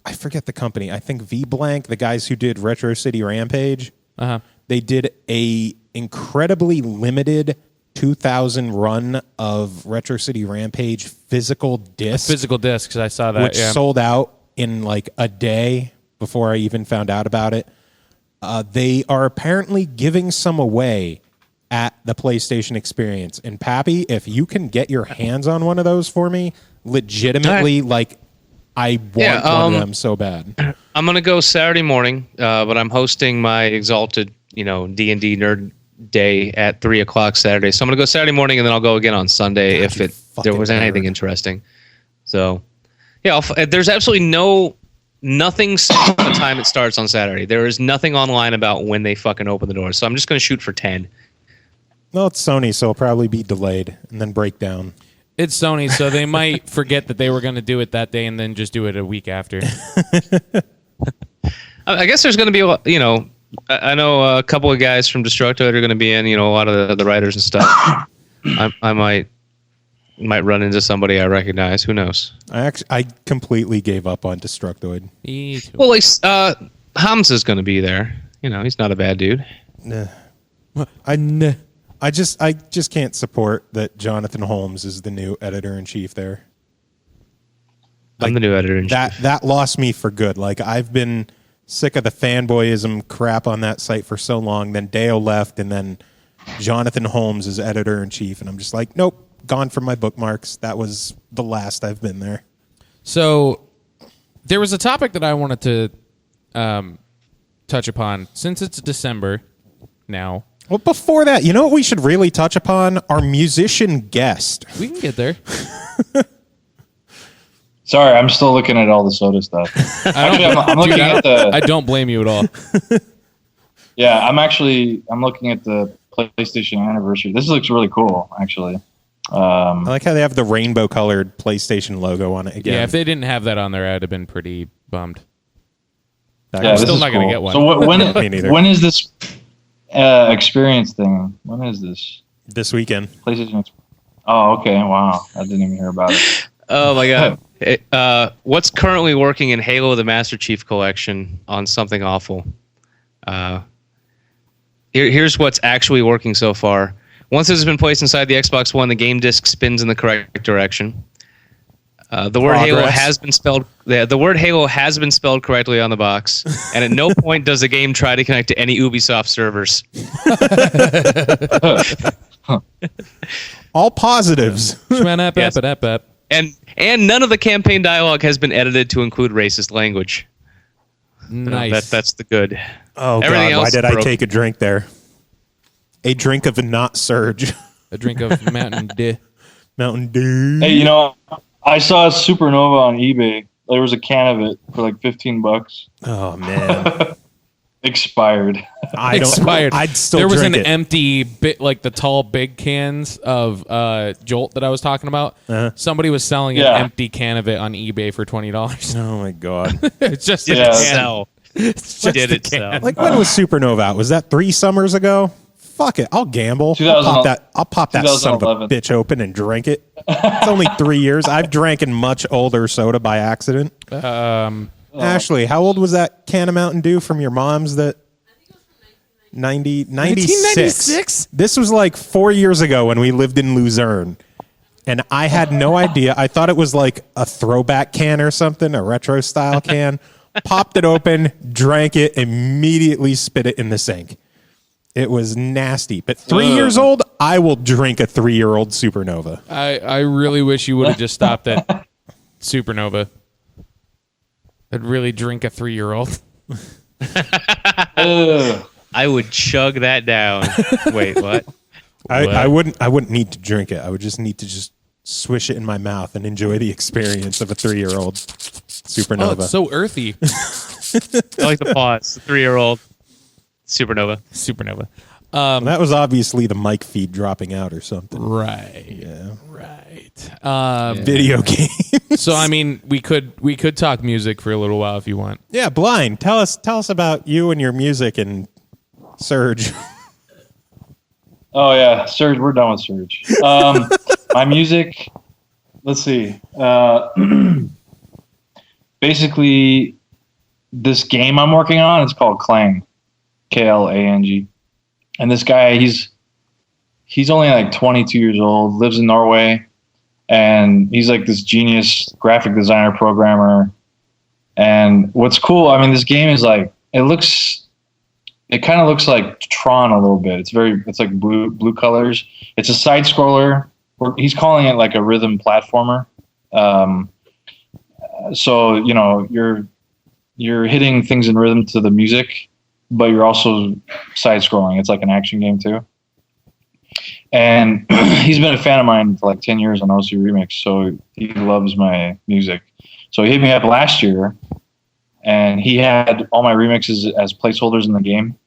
I forget the company. I think bLiNd, the guys who did Retro City Rampage, they did a incredibly limited 2,000 run of Retro City Rampage physical disc. Physical disc, because I saw that. which sold out in like a day before I even found out about it. They are apparently giving some away at the PlayStation Experience. And Pappy, if you can get your hands on one of those for me, legitimately like I want one of them so bad. I'm gonna go Saturday morning, but I'm hosting my Exalted, D&D Nerd Day at 3:00 Saturday. So I'm gonna go Saturday morning, and then I'll go again on Sunday if there was anything interesting. So, yeah, there's absolutely nothing set the time it starts on Saturday. There is nothing online about when they fucking open the doors. So I'm just gonna shoot for 10. Well, it's Sony, so it'll probably be delayed and then break down. It's Sony, so they might forget that they were going to do it that day and then just do it a week after. I guess there's going to be, I know a couple of guys from Destructoid are going to be in, a lot of the writers and stuff. I might run into somebody I recognize. Who knows? I completely gave up on Destructoid. Well, Hamza's going to be there. He's not a bad dude. Nah. I just can't support that Jonathan Holmes is the new editor-in-chief there. I'm the new editor-in-chief. That lost me for good. Like, I've been sick of the fanboyism crap on that site for so long. Then Dale left, and then Jonathan Holmes is editor-in-chief. And I'm just like, nope, gone from my bookmarks. That was the last I've been there. So there was a topic that I wanted to touch upon. Since it's December now. Well, before that, you know what we should really touch upon? Our musician guest. We can get there. Sorry, I'm still looking at all the soda stuff. Actually, I'm looking at the. I don't blame you at all. Yeah, I'm looking at the PlayStation anniversary. This looks really cool, actually. I like how they have the rainbow-colored PlayStation logo on it again. Yeah, if they didn't have that on there, I'd have been pretty bummed. I'm still not going to get one. So when is this experience thing? When is this? This weekend. PlayStation. Oh, okay. Wow, I didn't even hear about it. Oh my god. What's currently working in Halo the Master Chief Collection on Something Awful? Here's what's actually working so far. Once it has been placed inside the Xbox One, the game disc spins in the correct direction. The word Halo has been spelled. The word Halo has been spelled correctly on the box, and at no point does the game try to connect to any Ubisoft servers. All positives. Yes. And none of the campaign dialogue has been edited to include racist language. Nice. That's the good. Oh Everything God! Why else did broke. I take a drink there? A drink of not Surge. A drink of Mountain Dew. Mountain Dew. Hey, I saw a Supernova on eBay. There was a can of it for like $15. Oh man. Expired. Expired. I'd still there was drink an it. empty bit, like the tall big cans of Jolt that I was talking about. Somebody was selling an empty can of it on eBay for $20. Oh my God. It's just Yeah. a can. Sell. It's just Did a it can. sell? Like, when was Supernova out? Was that 3 summers ago? Fuck it. I'll gamble. 2000 I'll pop that son of a 2011. bitch open and drink it. It's only 3 years. I've drank in much older soda by accident. Ashley, how old was that can of Mountain Dew from your mom's that 96? 1996? This was like 4 years ago when we lived in Luzerne. And I had no idea. I thought it was like a throwback can or something, a retro style can. Popped it open, drank it, immediately spit it in the sink. It was nasty. But 3 years old, I will drink a 3-year-old Supernova. I really wish you would have just stopped at Supernova. I'd really drink a 3-year-old. I would chug that down. Wait, what? I wouldn't need to drink it. I would just need to just swish it in my mouth and enjoy the experience of a 3-year-old Supernova. Oh, it's so earthy. I like the pause. 3-year-old Supernova. Supernova. That was obviously the mic feed dropping out or something. Right. Yeah. Right. Video game. So I mean, we could talk music for a little while if you want. Yeah, bLiNd. Tell us about you and your music and Surge. Oh yeah, Surge. We're done with Surge. My music. Let's see. Basically, this game I'm working on. It's called Klang, Klang, and this guy he's only like 22 years old, lives in Norway, and he's like this genius graphic designer programmer. And what's cool, I mean, this game is like it kind of looks like Tron a little bit. It's like blue colors. It's a side scroller. He's calling it like a rhythm platformer. So you're hitting things in rhythm to the music, but you're also side scrolling. It's like an action game too. And he's been a fan of mine for like 10 years on OC Remix, so he loves my music. So he hit me up last year, and he had all my remixes as placeholders in the game.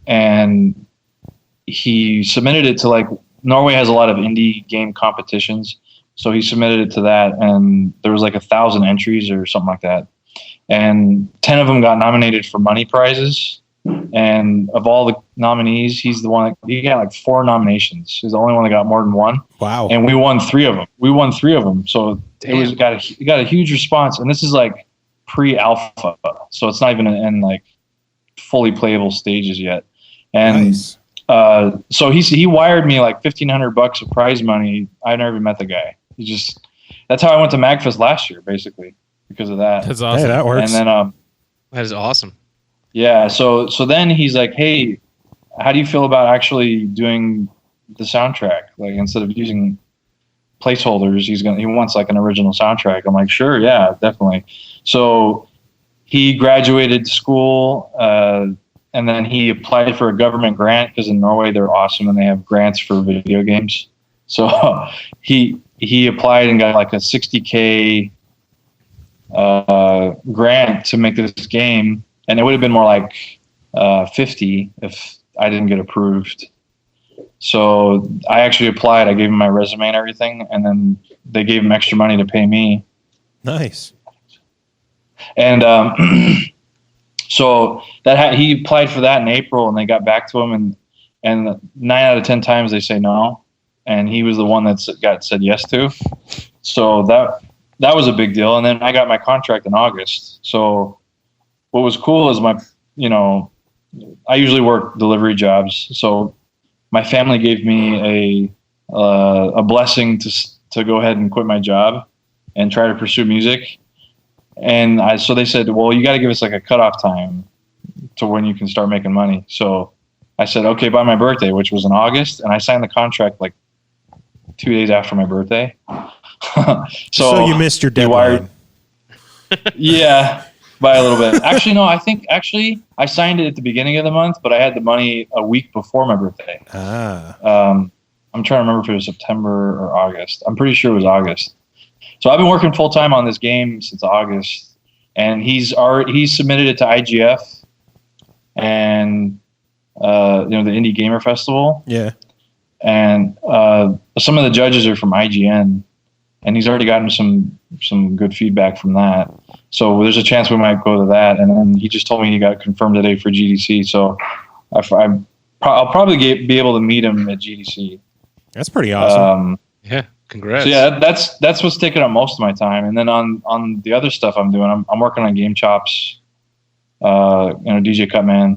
And he submitted it to, like, Norway has a lot of indie game competitions. So he submitted it to that, and there was like 1,000 entries or something like that. And 10 of them got nominated for money prizes. And of all the nominees, he got like 4 nominations. He's the only one that got more than one. Wow. And we won 3 of them. So it got a huge response. And this is like pre-alpha. So it's not even in like fully playable stages yet. And Nice. So he wired me like $1,500 of prize money. I never even met the guy. That's how I went to MagFest last year, basically, because of that. That's awesome. Hey, that works. And then That is awesome. yeah, so then he's like, "Hey, how do you feel about actually doing the soundtrack? Like, instead of using placeholders, he wants like an original soundtrack." I'm like, "Sure, yeah, definitely." So he graduated school, and then he applied for a government grant, because in Norway they're awesome and they have grants for video games. So he applied and got like a $60K grant to make this game. And it would have been more like 50 if I didn't get approved. So I actually applied. I gave him my resume and everything, and then they gave him extra money to pay me. Nice. And so he applied for that in April, and they got back to him, and 9 out of 10 times they say no, and he was the one that got said yes to. So that was a big deal. And then I got my contract in August. So what was cool is I usually work delivery jobs, so my family gave me a blessing to go ahead and quit my job and try to pursue music. And so they said, well, you got to give us like a cutoff time to when you can start making money. So I said, okay, by my birthday, which was in August, and I signed the contract like 2 days after my birthday. So you missed your deadline. Yeah. By a little bit. Actually, no, I think I signed it at the beginning of the month, but I had the money a week before my birthday. I'm trying to remember if it was September or August. I'm pretty sure it was August. So I've been working full time on this game since August, and he's submitted it to IGF and the Indie Gamer Festival. Yeah. And some of the judges are from IGN, and he's already gotten some good feedback from that. So there's a chance we might go to that. And then he just told me he got confirmed today for GDC. So I'll probably be able to meet him at GDC. That's pretty awesome. Yeah, congrats. So yeah, that's what's taking up most of my time. And then on the other stuff I'm doing, I'm working on Game Chops, DJ Cutman.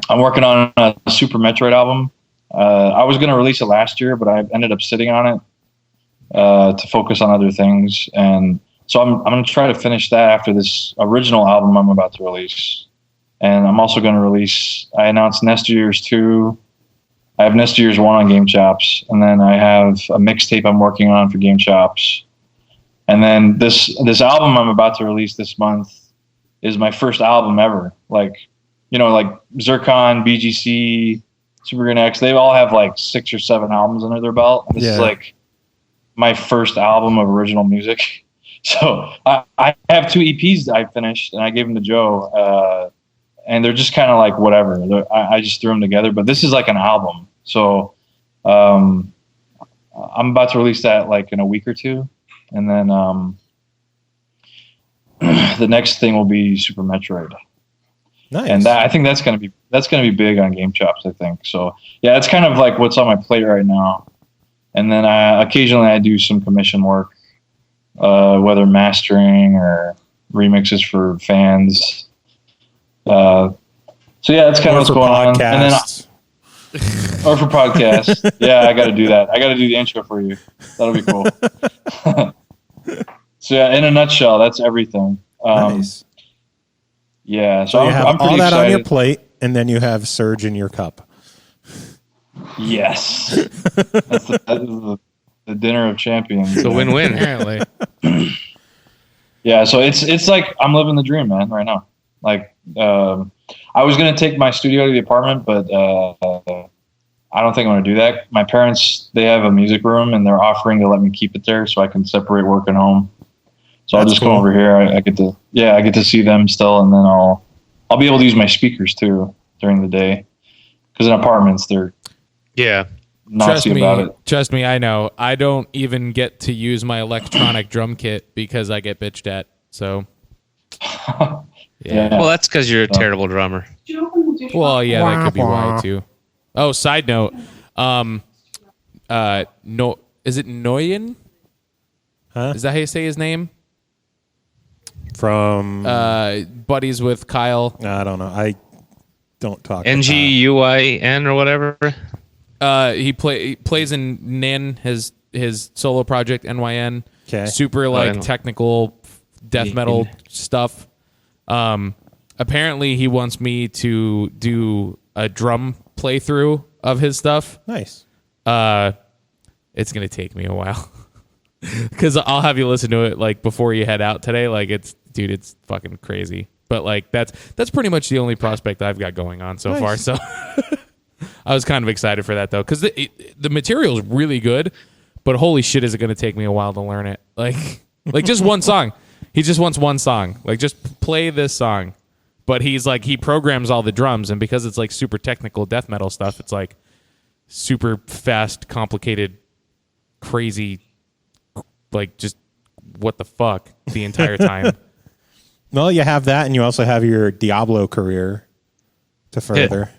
I'm working on a Super Metroid album. I was going to release it last year, but I ended up sitting on it to focus on other things. And so I'm going to try to finish that after this original album I'm about to release. And I'm also going to release, I announced Nest Years 2. I have Nest Years 1 on Game Chops. And then I have a mixtape I'm working on for Game Chops. And then this album I'm about to release this month is my first album ever. Like Zircon, BGC, Super Green X, they all have like 6 or 7 albums under their belt. And this is like my first album of original music. So I have 2 EPs that I finished, and I gave them to Joe, and they're just kind of like whatever. I just threw them together, but this is like an album. So I'm about to release that like in a week or 2, and then the next thing will be Super Metroid. Nice. And I think that's gonna be big on Game Chops, I think. So yeah, it's kind of like what's on my plate right now. And then occasionally I do some commission work. Whether mastering or remixes for fans. So yeah, that's kind of what's going on. And then or for podcasts. Yeah, I got to do that. I got to do the intro for you. That'll be cool. So yeah, in a nutshell, that's everything. Nice. Yeah, So you have I'm pretty all that excited. on your plate, and then you have Surge in your cup. Yes. the dinner of champions. It's a win-win. Apparently. Yeah, so it's like I'm living the dream, man, right now. Like, I was gonna take my studio to the apartment, but I don't think I'm gonna do that. My parents, they have a music room, and they're offering to let me keep it there so I can separate work and home. So I'll just come over here. I get to see them still, and then I'll be able to use my speakers too during the day. Because in apartments, they're Nazi about it. Trust me, I know. I don't even get to use my electronic drum kit because I get bitched at. So, Yeah. Well, that's because you're a terrible drummer. well, yeah, that could be why too. Oh, side note, no, is it Noyen? Huh? Is that how you say his name? From Buddies with Kyle. I don't know. I don't talk. NGUIN or whatever. He plays in Nin, his solo project NYN. Okay. Super technical death metal stuff. Apparently he wants me to do a drum playthrough of his stuff. Nice. It's gonna take me a while because I'll have you listen to it like before you head out today. Like it's fucking crazy. But like that's pretty much the only prospect I've got going on so far. So I was kind of excited for that though because the material is really good. But holy shit, is it gonna take me a while to learn it? Like just one song. He just wants one song. Like just play this song. But he's like he programs all the drums, and because it's like super technical death metal stuff, it's like super fast, complicated, crazy, like just what the fuck the entire time. Well, you have that, and you also have your Diablo career to further.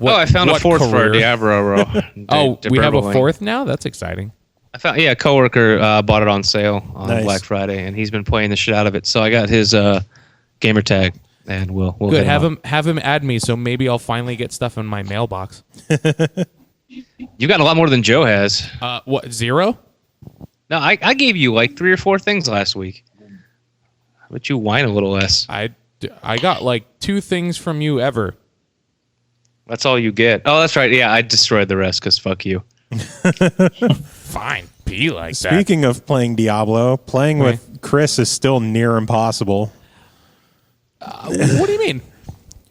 I found a fourth career? for Diablo. We have a fourth now? That's exciting. I found a coworker bought it on sale on Nice. Black Friday, and he's been playing the shit out of it. So I got his gamer tag, and we'll Good. hit him Have him add me, so maybe I'll finally get stuff in my mailbox. You got a lot more than Joe has. What, 0? No, I gave you like 3 or 4 things last week. But you whine a little less. I got like 2 things from you ever. That's all you get. Oh, that's right. Yeah, I destroyed the rest because fuck you. Fine, be like that. Speaking of playing Diablo, playing with Chris is still near impossible. What do you mean?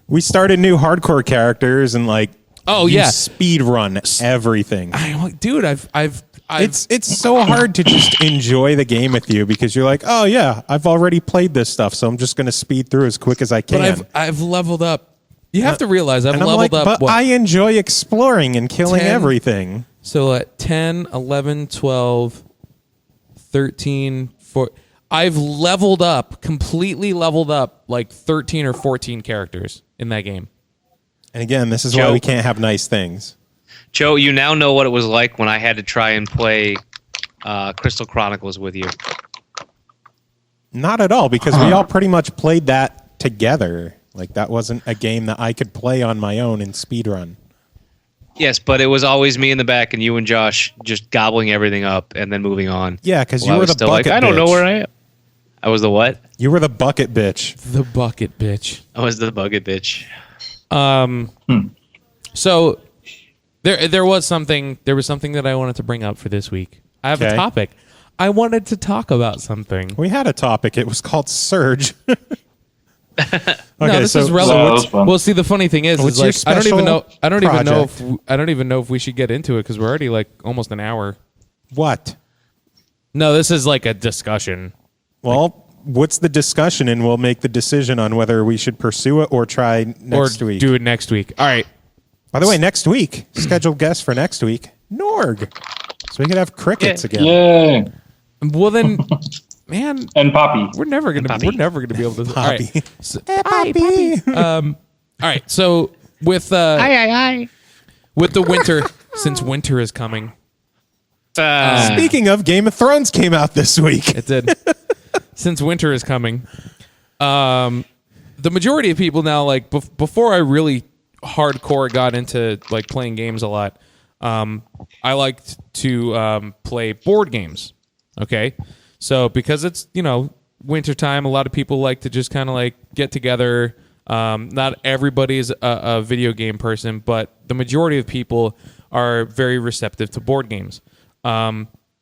We started new hardcore characters and like you speed run everything. Dude, I've It's so hard to just enjoy the game with you because you're like, oh yeah, I've already played this stuff, so I'm just going to speed through as quick as I can. But I've leveled up. You have to realize I've and I'm leveled like, up. but I enjoy exploring and killing 10? everything. So at 10, 11, 12, 13, 14. I've leveled up, completely leveled up like 13 or 14 characters in that game. And again, this is why Joe. we can't have nice things. Joe, you now know what it was like when I had to try and play Crystal Chronicles with you. Not at all, because we all pretty much played that together. Like that wasn't a game that I could play on my own and speedrun. Yes, but it was always me in the back and you and Josh just gobbling everything up and then moving on. Yeah, because Well, you I were was the still bucket like, I don't know bitch. where I am. I was the what? You were the bucket bitch. The bucket bitch. I was the bucket bitch. So there was something that I wanted to bring up for this week. I have a Okay. topic. I wanted to talk about something. We had a topic. It was called Surge. No, this is So relevant. that was fun. Well, see, the funny thing is What's like your I don't even know. special I don't project? even know if we should get into it because we're already like almost an hour. What? No, this is like a discussion. Well, what's the discussion, and we'll make the decision on whether we should pursue it or try next or week. do it next week. All right. By the way, next week, scheduled guest for next week, Norg. So we could have crickets again. Yay! Well then, man, And Pappy. we're never gonna be able to. All Poppy. right. So, Poppy. all right. So with with the winter, since winter is coming, Speaking of, Game of Thrones came out this week. it did. Since winter is coming, the majority of people now, like before I really hardcore got into like playing games a lot, I liked to play board games. Okay, so because it's wintertime, a lot of people like to just kind of like get together. Not everybody's a video game person, but the majority of people are very receptive to board games.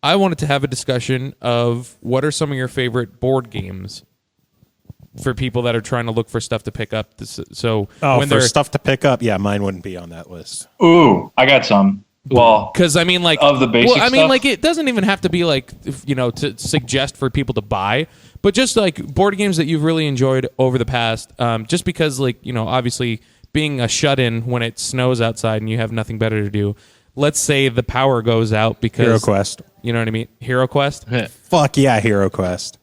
I wanted to have a discussion of what are some of your favorite board games for people that are trying to look for stuff to pick up. So when there's stuff to pick up, yeah, mine wouldn't be on that list. Ooh, I got some. Well, because I mean, like of the basic I mean, stuff? like it doesn't even have to be like to suggest for people to buy, but just like board games that you've really enjoyed over the past. Just because, like obviously being a shut-in when it snows outside and you have nothing better to do. Let's say the power goes out because Hero Quest. You know what I mean? Hero Quest. Fuck yeah, Hero Quest.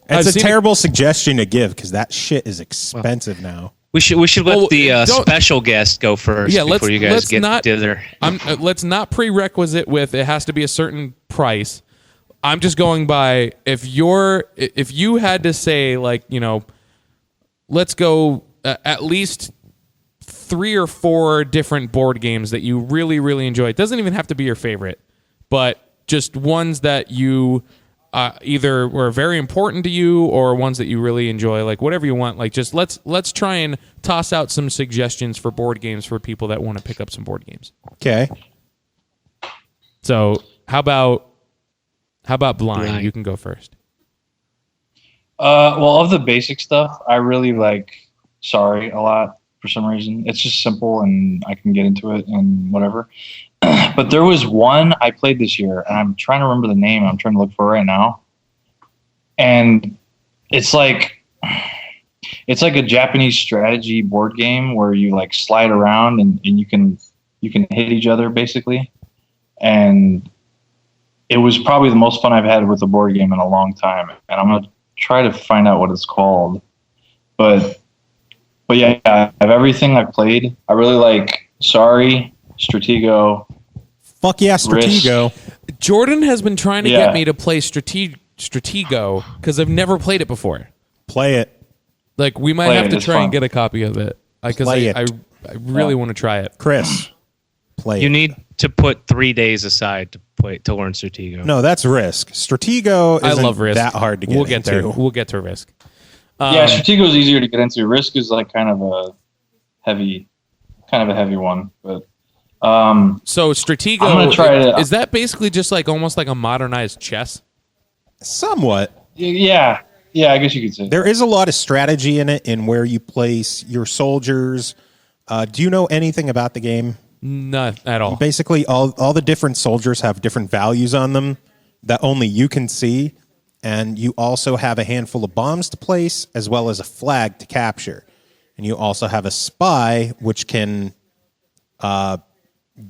It's a terrible suggestion to give because that shit is expensive now. We should let the special guest go first before you guys get thither. Let's not prerequisite with it has to be a certain price. I'm just going by if you had to say like let's go at least 3 or 4 different board games that you really really enjoy. It doesn't even have to be your favorite, but just ones that you either were very important to you or ones that you really enjoy, like whatever you want. Like just let's try and toss out some suggestions for board games for people that want to pick up some board games. Okay. So how about bLiNd? You can go first. Well, of the basic stuff, I really like Sorry a lot for some reason. It's just simple and I can get into it and whatever. But there was one I played this year, and I'm trying to remember the name. I'm trying to look for it right now. And it's like a Japanese strategy board game where you like slide around and you can hit each other basically. And it was probably the most fun I've had with a board game in a long time. And I'm gonna try to find out what it's called. But yeah, of everything I've played, I really like Sorry, Stratego. Fuck yeah, Stratego. Risk. Jordan has been trying to get me to play Stratego because I've never played it before. Play it. Like we might have to try and get a copy of it because I really want to try it. Chris, play it. You need to put 3 days aside to learn Stratego. No, that's Risk. Stratego isn't I love Risk. that hard to get into. We'll get to Risk. Yeah, Stratego is easier to get into. Risk is like kind of a heavy one, but. So Stratego, I'm gonna try it. Is that basically just like almost like a modernized chess? Somewhat. Yeah, I guess you could say. There is a lot of strategy in it, in where you place your soldiers. Do you know anything about the game? Not at all. Basically, all the different soldiers have different values on them that only you can see, and you also have a handful of bombs to place as well as a flag to capture, and you also have a spy which can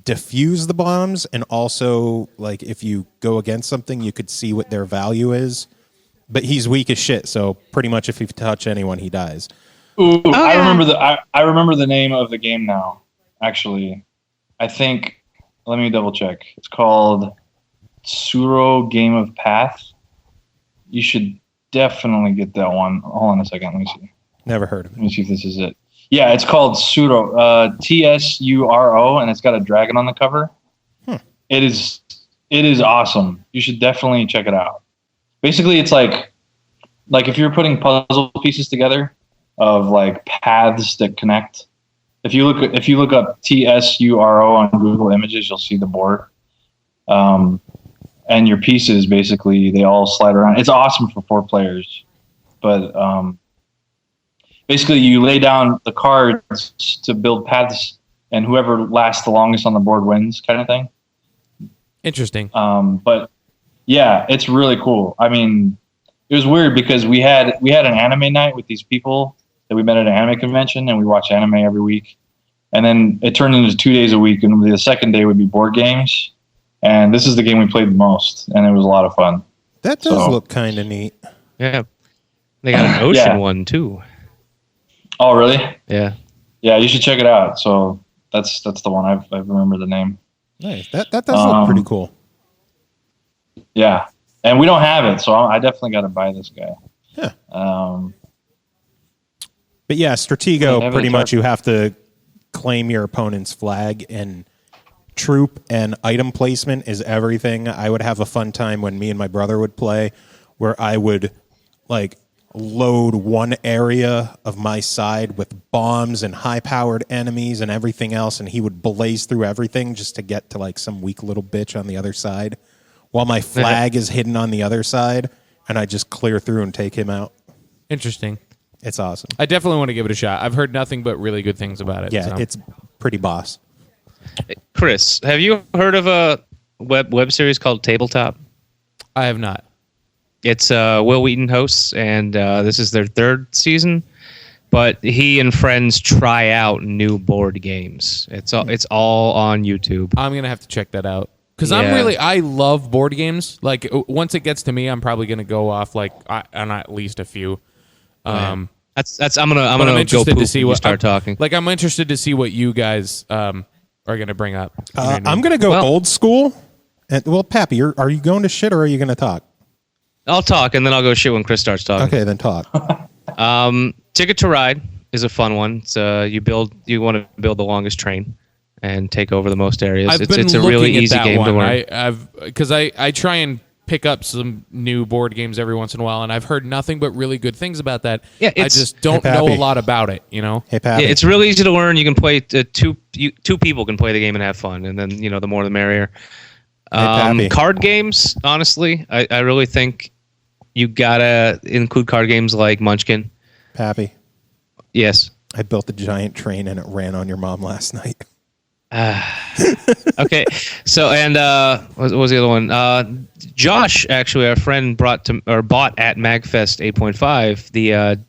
diffuse the bombs, and also like if you go against something you could see what their value is, but he's weak as shit, so pretty much if you touch anyone he dies. Ooh, I remember the name of the game now, actually. I think, let me double check. It's called Tsuro Game of Path. You should definitely get that one. Hold on a second, let me see. Never heard of it. Let me see if this is it. Yeah, it's called Tsuro, Tsuro, and it's got a dragon on the cover. It is awesome. You should definitely check it out. Basically, it's like if you're putting puzzle pieces together of like paths that connect. If you look up Tsuro on Google Images, you'll see the board. And your pieces basically they all slide around. It's awesome for 4 players, but basically, you lay down the cards to build paths, and whoever lasts the longest on the board wins, kind of thing. Interesting. But yeah, it's really cool. I mean, it was weird because we had an anime night with these people that we met at an anime convention, and we watch anime every week. And then it turned into 2 days a week, and the second day would be board games. And this is the game we played the most, and it was a lot of fun. That does look kind of neat. Yeah, they got an ocean one too. Oh, really? Yeah. Yeah, you should check it out. So that's the one I remember the name. Nice. That does look pretty cool. Yeah, and we don't have it, so I definitely got to buy this guy. Yeah. But yeah, Stratego, pretty much you have to claim your opponent's flag, and troop and item placement is everything. I would have a fun time when me and my brother would play, where I would like load one area of my side with bombs and high-powered enemies and everything else, and he would blaze through everything just to get to like some weak little bitch on the other side, while my flag is hidden on the other side, and I just clear through and take him out. Interesting. It's awesome. I definitely want to give it a shot. I've heard nothing but really good things about it. Yeah, so. it's pretty boss. Chris, have you heard of a web series called Tabletop? I have not. It's Will Wheaton hosts, and this is their third season. But he and friends try out new board games. It's all on YouTube. I'm gonna have to check that out because Yeah. I love board games. Like once it gets to me, I'm probably gonna go off on at least a few. I'm But gonna I'm go interested poop to see when you what start talking. Like I'm interested to see what you guys are gonna bring up. You know what I mean? I'm going to go Well- old school. And, well, Pappy, are you going to shit or are you going to talk? I'll talk, and then I'll go shit when Chris starts talking. Okay, then talk. Ticket to Ride is a fun one. It's you want to build the longest train and take over the most areas. I've It's been a really looking at easy that game to one. learn. Because I try and pick up some new board games every once in a while, and I've heard nothing but really good things about that. Yeah, I it's- just don't Hey, know a Pappy. lot about it. You know. Hey, Pappy. Yeah, it's really easy to learn. You can play two people can play the game and have fun, and then the more the merrier. Pappy. Card games, honestly, I really think you gotta include card games like Munchkin. Pappy, Yes. I built a giant train and it ran on your mom last night. Okay. So and what was the other one? Josh, actually, our friend bought at Magfest 8.5 the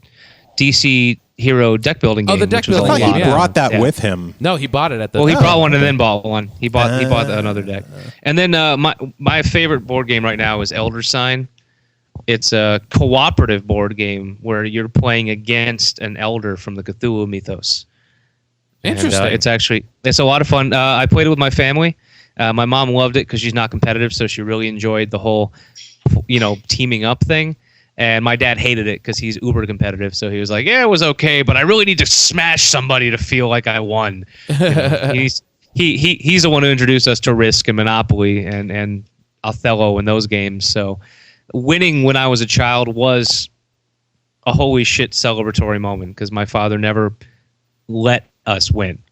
DC Hero deck building game. Oh, the deck which was a I thought building you game, yeah. brought that Yeah. with him. No, he bought it at the. Well, he brought one and then bought one. He bought another deck. And then my favorite board game right now is Elder Sign. It's a cooperative board game where you're playing against an elder from the Cthulhu mythos. Interesting. And, it's a lot of fun. I played it with my family. My mom loved it because she's not competitive, so she really enjoyed the whole, teaming up thing. And my dad hated it because he's uber competitive, so he was like, "Yeah, it was okay, but I really need to smash somebody to feel like I won." He's the one who introduced us to Risk and Monopoly and Othello and those games. So winning when I was a child was a holy shit celebratory moment because my father never let us win.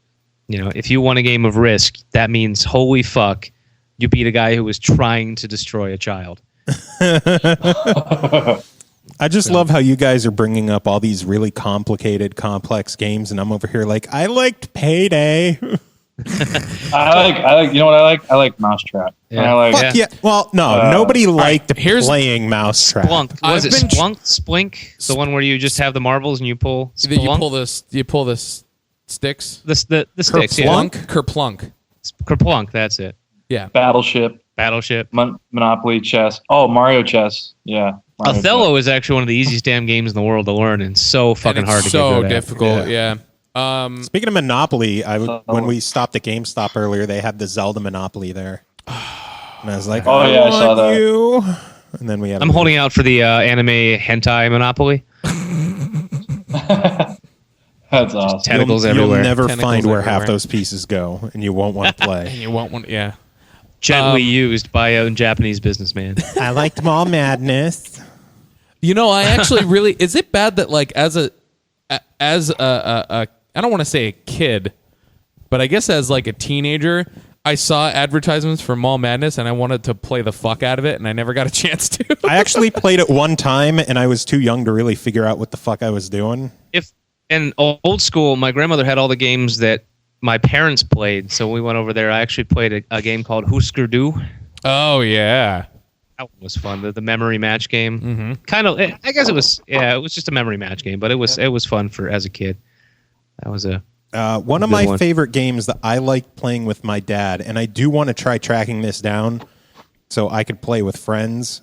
If you won a game of Risk, that means holy fuck, you beat a guy who was trying to destroy a child. I just love how you guys are bringing up all these really complicated, complex games, and I'm over here like, I liked Payday. I like. You know what I like? I like Mousetrap. Yeah. And I like. Fuck yeah. Well, no, nobody liked here's- playing Mousetrap. Splunk. Was it Splunk? The one where you just have the marbles and you pull Splunk? You pull this sticks. The sticks. Yeah. Kerplunk. Kerplunk, that's it. Yeah. Battleship, Battleship. Monopoly, chess. Oh, Mario Chess. Yeah. Mario Othello Chess. is actually one of the easiest damn games in the world to learn and so fucking And it's hard to so get good at. difficult. Yeah. Speaking of Monopoly, when we stopped at GameStop earlier, they had the Zelda Monopoly there. And I was like, Oh, yeah, I saw want that. you. And then we had I'm holding out for the anime hentai Monopoly. That's awesome. Tentacles you'll everywhere. never Tentacles find where half everywhere. those pieces go, and you won't want to play. You won't want. Yeah. Gently used by a Japanese businessman. I liked Mall Madness. I actually really. Is it bad that like as a I don't want to say a kid, but I guess as like a teenager, I saw advertisements for Mall Madness and I wanted to play the fuck out of it, and I never got a chance to. I actually played it one time, and I was too young to really figure out what the fuck I was doing. If in old school, my grandmother had all the games that my parents played, so we went over there. I actually played a game called Husker Du. Oh yeah. That one was fun. The memory match game. Mm-hmm. Kind of. I guess it was. Yeah, it was just a memory match game, but it was fun for as a kid. That was a. One of Good my one. favorite games that I like playing with my dad, and I do want to try tracking this down so I could play with friends,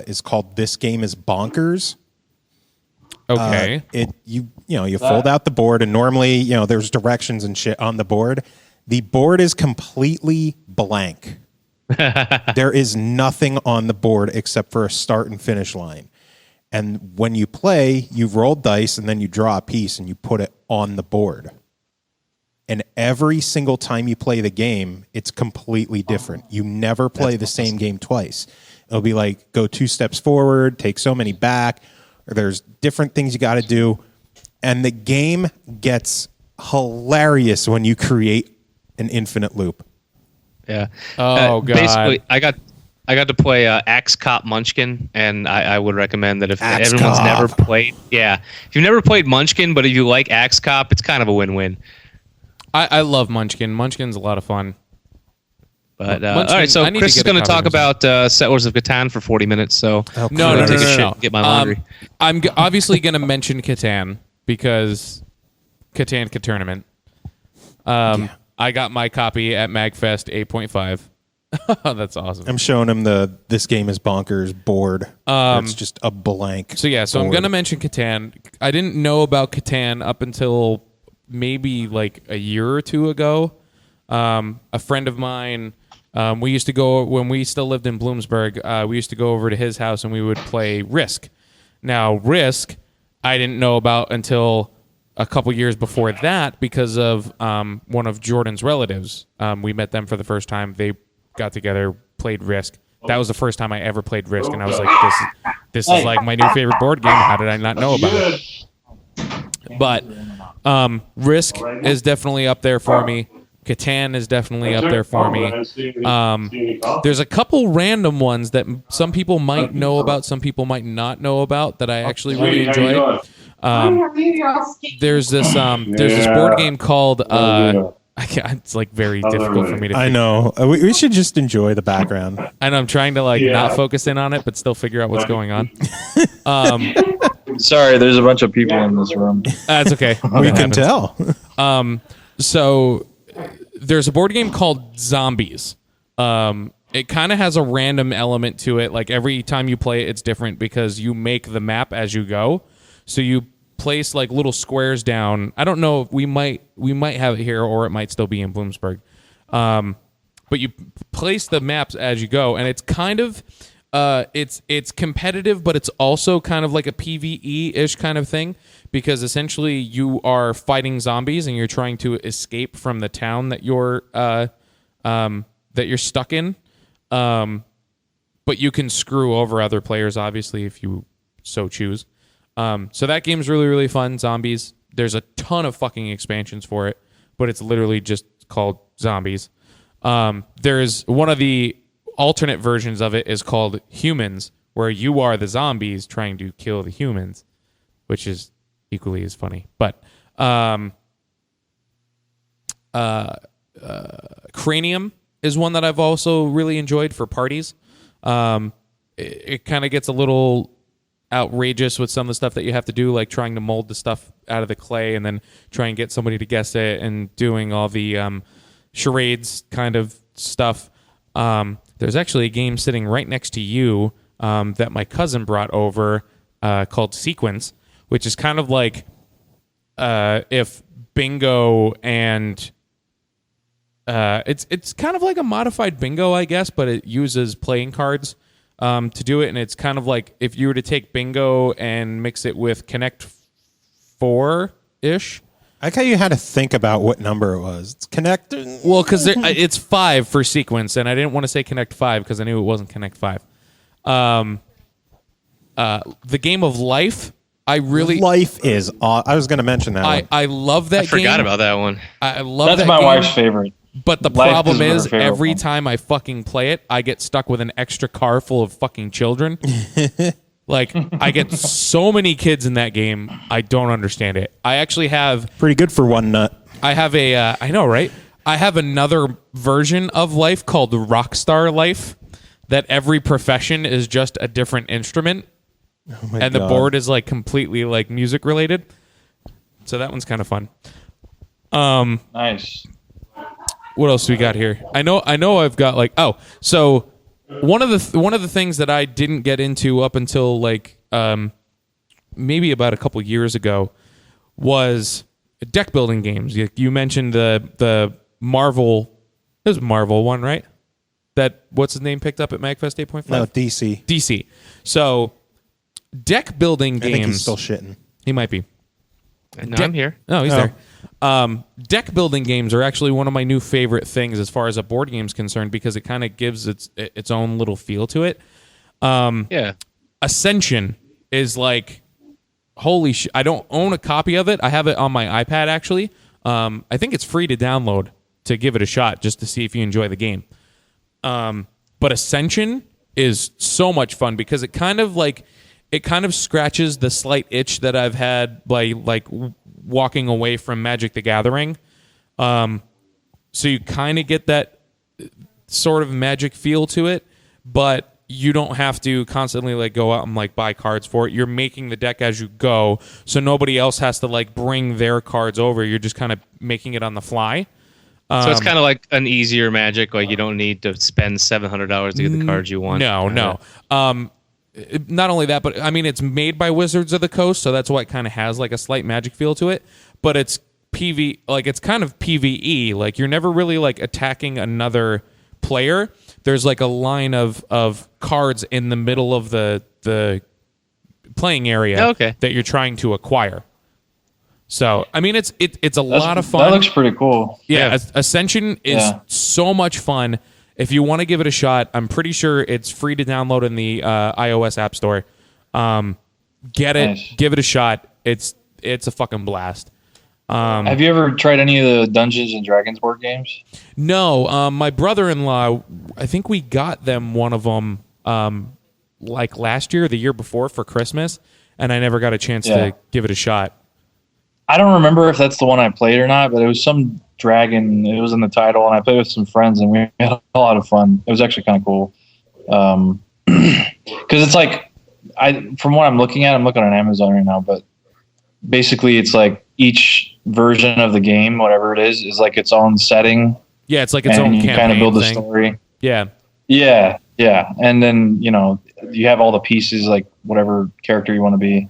is called This Game is Bonkers. Okay. You fold out the board, and normally there's directions and shit on the board. The board is completely blank. There is nothing on the board except for a start and finish line. And when you play, you roll dice and then you draw a piece and you put it on the board. And every single time you play the game, it's completely different. You never play the same game twice. It'll be like go 2 steps forward, take so many back, or there's different things you got to do. And the game gets hilarious when you create an infinite loop. Yeah. Oh, God. Basically, I I got to play Axe Cop Munchkin, and I would recommend that if Axe everyone's Cop. never played, if you've never played Munchkin, but if you like Axe Cop, it's kind of a win-win. I love Munchkin. Munchkin's a lot of fun. But Munchkin, all right, so I need to Chris is get a going to copy talk of Munchkin. about Settlers of Catan for 40 minutes. So No, I'm no, gonna take a shit no. and get my laundry. I'm obviously going to mention Catan because Catan Tournament. I got my copy at MagFest 8.5. That's awesome. I'm showing him the "This Game is Bonkers" board. It's just a blank. So I'm board. going to mention Catan. I didn't know about Catan up until maybe like a year or two ago. A friend of mine, we used to go when we still lived in Bloomsburg. We used to go over to his house and we would play Risk. Now Risk, I didn't know about until a couple years before that because of one of Jordan's relatives. We met them for the first time. They got together, played Risk. That was the first time I ever played Risk, and I was like, this is like my new favorite board game. How did I not know about it? But Risk is definitely up there for me. Catan is definitely up there for me. There's a couple random ones that some people might know about, some people might not know about that I actually really enjoy. There's this board game called it's like very difficult for me to. I know. We should just enjoy the background. And I'm trying to not focus in on it, but still figure out what's going on. Sorry, there's a bunch of people in this room. That's okay. We can tell. So there's a board game called Zombies. It kind of has a random element to it. Like every time you play it, it's different because you make the map as you go. So you place like little squares down. I don't know if we might have it here or it might still be in Bloomsburg. But you place the maps as you go, and it's kind of it's competitive, but it's also kind of like a PvE-ish kind of thing because essentially you are fighting zombies and you're trying to escape from the town that you're stuck in. But you can screw over other players, obviously, if you so choose. So that game's really, really fun. Zombies. There's a ton of fucking expansions for it, but it's literally just called Zombies. There's one of the alternate versions of it is called Humans, where you are the zombies trying to kill the humans, which is equally as funny. But Cranium is one that I've also really enjoyed for parties. It kind of gets a little outrageous with some of the stuff that you have to do, like trying to mold the stuff out of the clay and then try and get somebody to guess it and doing all the charades kind of stuff. There's actually a game sitting right next to you that my cousin brought over called Sequence, which is kind of like if bingo and it's kind of like a modified bingo, I guess, but it uses playing cards to do it, and it's kind of like if you were to take bingo and mix it with Connect 4-ish. I like how you had to think about what number it was. It's Connect. Well, because it's 5 for Sequence, and I didn't want to say Connect 5 because I knew it wasn't Connect 5. The game of Life, I really Life is. I was going to mention that. one. I love that game. I forgot about that one. I love That's that my game. wife's favorite. But the Life problem is her is, favorite every one. time I fucking play it, I get stuck with an extra car full of fucking children. Like, I get so many kids in that game, I don't understand it. I actually have... Pretty good for one nut. I have a... I know, right? I have another version of Life called Rockstar Life, that every profession is just a different instrument. Oh my And God. the board is, like, completely, like, music related. So that one's kind of fun. Nice. What else do we got here? I know I've got like so one of the things that I didn't get into up until like maybe about a couple years ago was deck building games. You mentioned the Marvel, it was Marvel one, right? That what's his name picked up at MagFest 8.5? No, DC. DC. So deck building I games. think he's still shitting. He might be. No, I'm here. No, he's Oh. there. Deck building games are actually one of my new favorite things as far as a board game's concerned because it kind of gives its own little feel to it. Yeah. Ascension is like, holy shit. I don't own a copy of it. I have it on my iPad, actually. I think it's free to download to give it a shot just to see if you enjoy the game. But Ascension is so much fun because it kind of scratches the slight itch that I've had by like walking away from Magic the Gathering. So you kind of get that sort of Magic feel to it, but you don't have to constantly like go out and like buy cards for it. You're making the deck as you go, so nobody else has to like bring their cards over. You're just kind of making it on the fly. So it's kind of like an easier Magic. Like you don't need to spend $700 to get the cards you want. No. Not only that, but I mean, it's made by Wizards of the Coast, so that's why it kind of has like a slight Magic feel to it. But it's it's kind of PvE. Like you're never really like attacking another player. There's like a line of cards in the middle of the playing area that you're trying to acquire. So I mean, it's a lot of fun. That looks pretty cool. Yeah. Ascension is so much fun. If you want to give it a shot, I'm pretty sure it's free to download in the iOS App Store. Get it, give it a shot. It's a fucking blast. Have you ever tried any of the Dungeons and Dragons board games? No, my brother-in-law, I think we got them one of them like last year or the year before for Christmas, and I never got a chance to give it a shot. I don't remember if that's the one I played or not, but it was some dragon. It was in the title, and I played with some friends, and we had a lot of fun. It was actually kind of cool. Because it's like, from what I'm looking at, I'm looking on Amazon right now, but basically it's like each version of the game, whatever it is like its own setting. Yeah, it's like its own campaign. You kind of build the story. Yeah. Yeah. And then, you have all the pieces, like whatever character you want to be.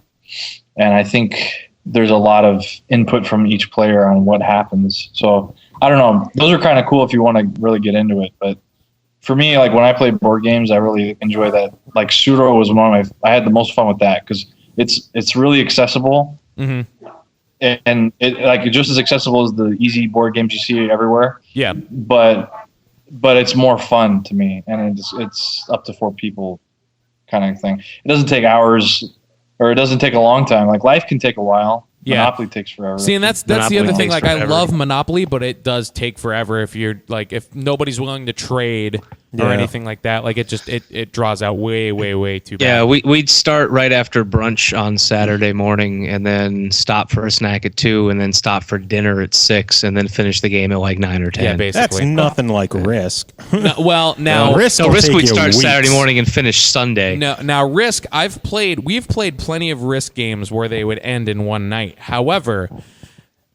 And I think there's a lot of input from each player on what happens. So I don't know. Those are kind of cool if you want to really get into it. But for me, like when I play board games, I really enjoy that. Like Suro was I had the most fun with that because it's really accessible. Mm-hmm. And it's just as accessible as the easy board games you see everywhere. Yeah. But it's more fun to me, and it's up to 4 people kind of thing. It doesn't take hours, or it doesn't take a long time. Like life can take a while. Yeah. Monopoly takes forever. See, and that's the other thing. Like I love Monopoly, but it does take forever if nobody's willing to trade or anything like that. Like it draws out way too bad. Yeah, we'd start right after brunch on Saturday morning, and then stop for a snack at 2, and then stop for dinner at 6, and then finish the game at like 9 or 10. Yeah, basically. That's nothing like Risk. Now Risk we'd start Saturday morning and finish Sunday. Now Risk, we've played plenty of Risk games where they would end in one night. However,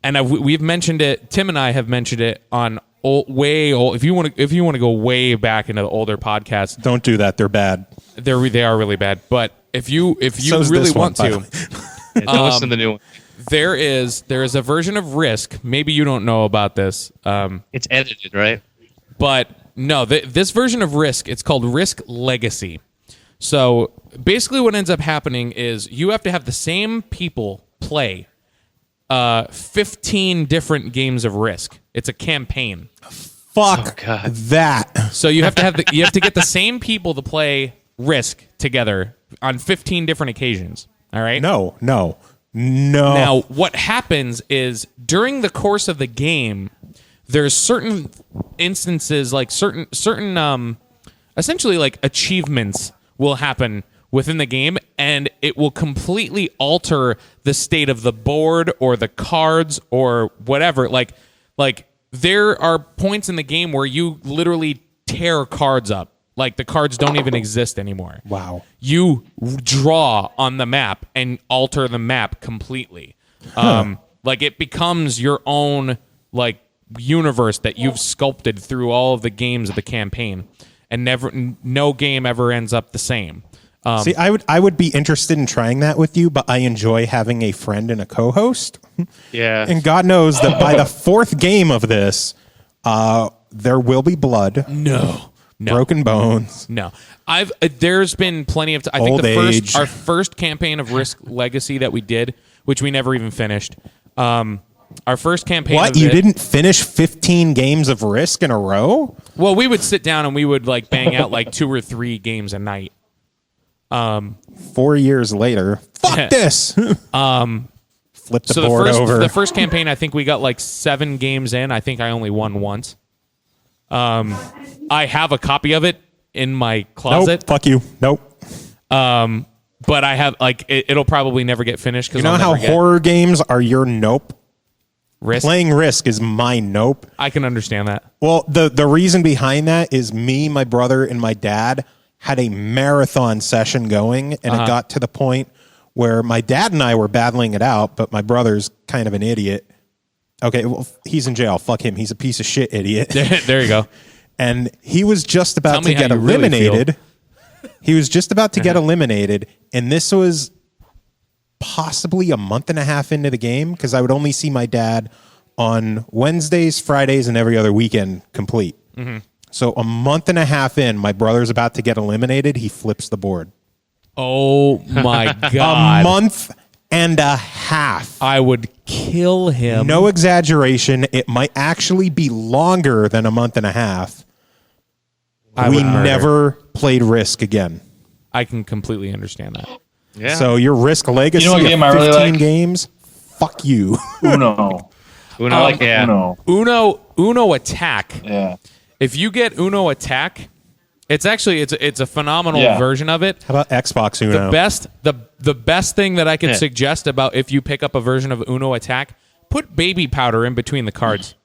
and we've mentioned it. Tim and I have mentioned it on way old. If you want to go way back into the older podcasts, don't do that. They're bad. They are really bad. But if you really want to, don't listen to the new one. There is a version of Risk. Maybe you don't know about this. It's edited, right? But no, this version of Risk, it's called Risk Legacy. So basically, what ends up happening is you have to have the same people play 15 different games of Risk. It's a campaign. Fuck that. So you have to get the same people to play Risk together on 15 different occasions. All right? No. Now, what happens is during the course of the game, there's certain instances, like certain essentially like achievements will happen within the game, and it will completely alter the state of the board or the cards or whatever. Like there are points in the game where you literally tear cards up. Like the cards don't even exist anymore. Wow. You draw on the map and alter the map completely. Like it becomes your own like universe that you've sculpted through all of the games of the campaign, and no game ever ends up the same. See, I would be interested in trying that with you, but I enjoy having a friend and a co-host. Yeah. And God knows that by the 4th game of this, there will be blood. No. Broken bones. No. There's been plenty of I Old think age. Our first campaign of Risk Legacy that we did, which we never even finished. Our first campaign. What? You didn't finish 15 games of Risk in a row? Well, we would sit down and we would like bang out like 2 or 3 games a night. 4 years later, fuck this. Flip the board over. The first campaign, I think we got like 7 games in. I think I only won once. I have a copy of it in my closet. Nope. Fuck you. Nope. But I have like it'll probably never get finished because You know how horror games are your nope? Risk. Playing Risk is my nope. I can understand that. Well, the reason behind that is me, my brother, and my dad had a marathon session going, and it got to the point where my dad and I were battling it out, but my brother's kind of an idiot. Okay, well, he's in jail. Fuck him. He's a piece of shit idiot. There you go. And he was just about to Tell me get how you really eliminated. He was just about to get eliminated, and this was possibly a month and a half into the game because I would only see my dad on Wednesdays, Fridays, and every other weekend complete. Mm-hmm. So a month and a half in, my brother's about to get eliminated. He flips the board. Oh my God. A month and a half. I would kill him. No exaggeration. It might actually be longer than a month and a half. We never played Risk again. I can completely understand that. Yeah. So your Risk legacy You know what game I of really 15 like? games, fuck you. Uno. Uno, I like Uno. Uno Attack. Yeah. If you get Uno Attack, it's actually it's a phenomenal version of it. How about Xbox Uno? The best thing that I could suggest about if you pick up a version of Uno Attack, put baby powder in between the cards.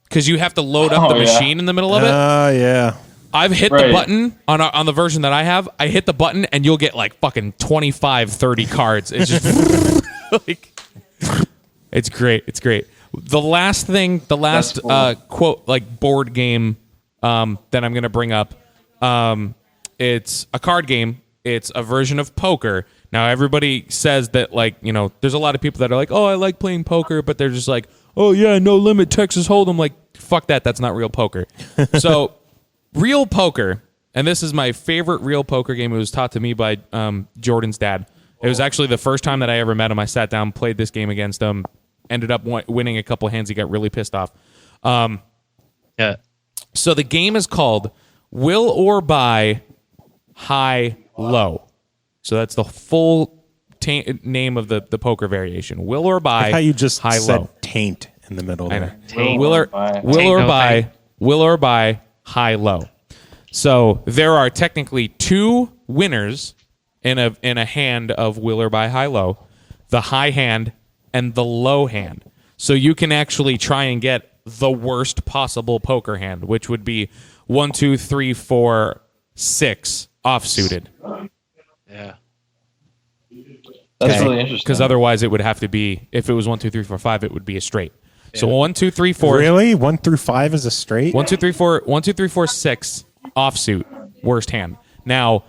Because you have to load up the machine in the middle of it. Yeah. I've hit the button on the version that I have. I hit the button and you'll get like fucking 25, 30 cards. It's just like, it's great. It's great. The last quote, like board game that I'm going to bring up, it's a card game. It's a version of poker. Now, everybody says that, like, you know, there's a lot of people that are like, oh, I like playing poker, but they're just like, oh, yeah, no limit Texas Hold'em. Like, fuck that. That's not real poker. So, real poker, and this is my favorite real poker game. It was taught to me by Jordan's dad. It was actually the first time that I ever met him. I sat down, played this game against him, ended up winning a couple hands. He got really pissed off. Yeah. So the game is called Will or Buy High Low. So that's the full name of the poker variation. Will or buy. Like how you just high said low. taint in the middle there. Will or buy high low. So there are technically two winners in a hand of will or buy high low, the high hand and the low hand. So you can actually try and get the worst possible poker hand, which would be 1, 2, 3, 4, 6 offsuited. Yeah. That's really interesting. Because otherwise it would have to be, if it was 1, 2, 3, 4, 5, it would be a straight. So 1, 2, 3, 4. Really? 1 through 5 is a straight? 1, 2, 3, 4, 1, 2, 3, 4, 6 offsuit, worst hand. Now,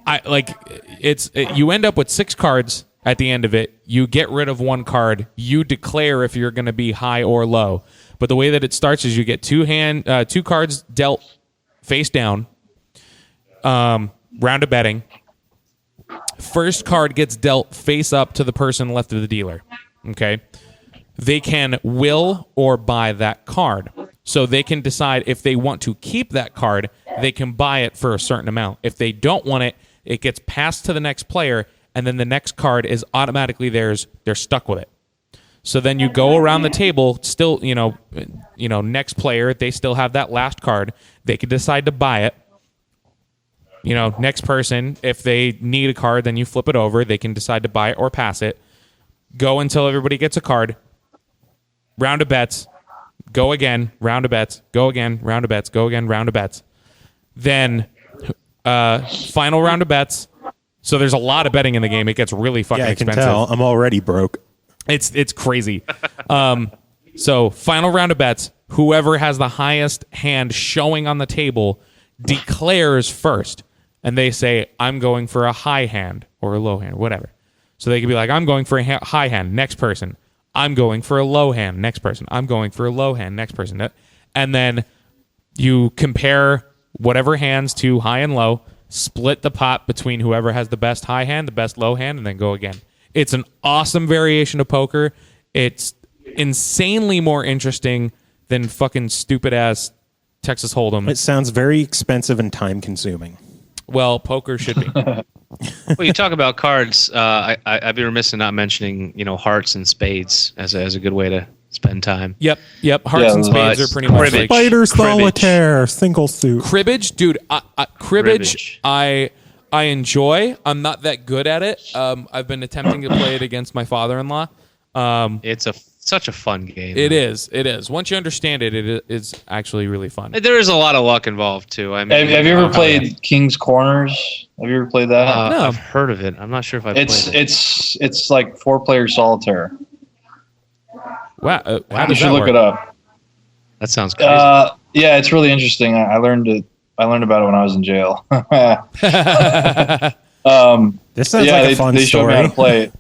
you end up with 6 cards at the end of it. You get rid of 1 card. You declare if you're going to be high or low. But the way that it starts is you get 2 cards dealt face down. Round of betting. First card gets dealt face up to the person left of the dealer. Okay. They can will or buy that card. So they can decide if they want to keep that card, they can buy it for a certain amount. If they don't want it, it gets passed to the next player, and then the next card is automatically theirs. They're stuck with it. So then you go around the table, still, next player, they still have that last card. They could decide to buy it. Next person, if they need a card, then you flip it over. They can decide to buy it or pass it. Go until everybody gets a card. Round of bets. Go again. Round of bets. Go again. Round of bets. Go again. Round of bets. Then final round of bets. So there's a lot of betting in the game. It gets really fucking expensive. I can tell. I'm already broke. It's crazy. So final round of bets. Whoever has the highest hand showing on the table declares first. And they say, I'm going for a high hand or a low hand, whatever. So they could be like, I'm going for a high hand, next person. I'm going for a low hand, next person. I'm going for a low hand, next person. And then you compare whatever hands to high and low, split the pot between whoever has the best high hand, the best low hand, and then go again. It's an awesome variation of poker. It's insanely more interesting than fucking stupid-ass Texas Hold'em. It sounds very expensive and time-consuming. Well, poker should be. Well, you talk about cards. I'd be remiss in not mentioning, hearts and spades as a good way to spend time. Yep. Hearts and spades but are pretty much cribbage. like Spider Cribbage. solitaire, single suit. cribbage, dude. Cribbage. I enjoy. I'm not that good at it. I've been attempting to play it against my father-in-law. It's such a fun game. It is. Once you understand it, it is actually really fun. There is a lot of luck involved too. I mean, Have you ever played King's Corners? Have you ever played that? No. I've heard of it. I'm not sure if I've played it. It's like 4-player solitaire. Wow. How You does should that look work? it up. That sounds crazy. Yeah, it's really interesting. I learned about it when I was in jail. This sounds yeah, like a fun they showed me story. how to play it.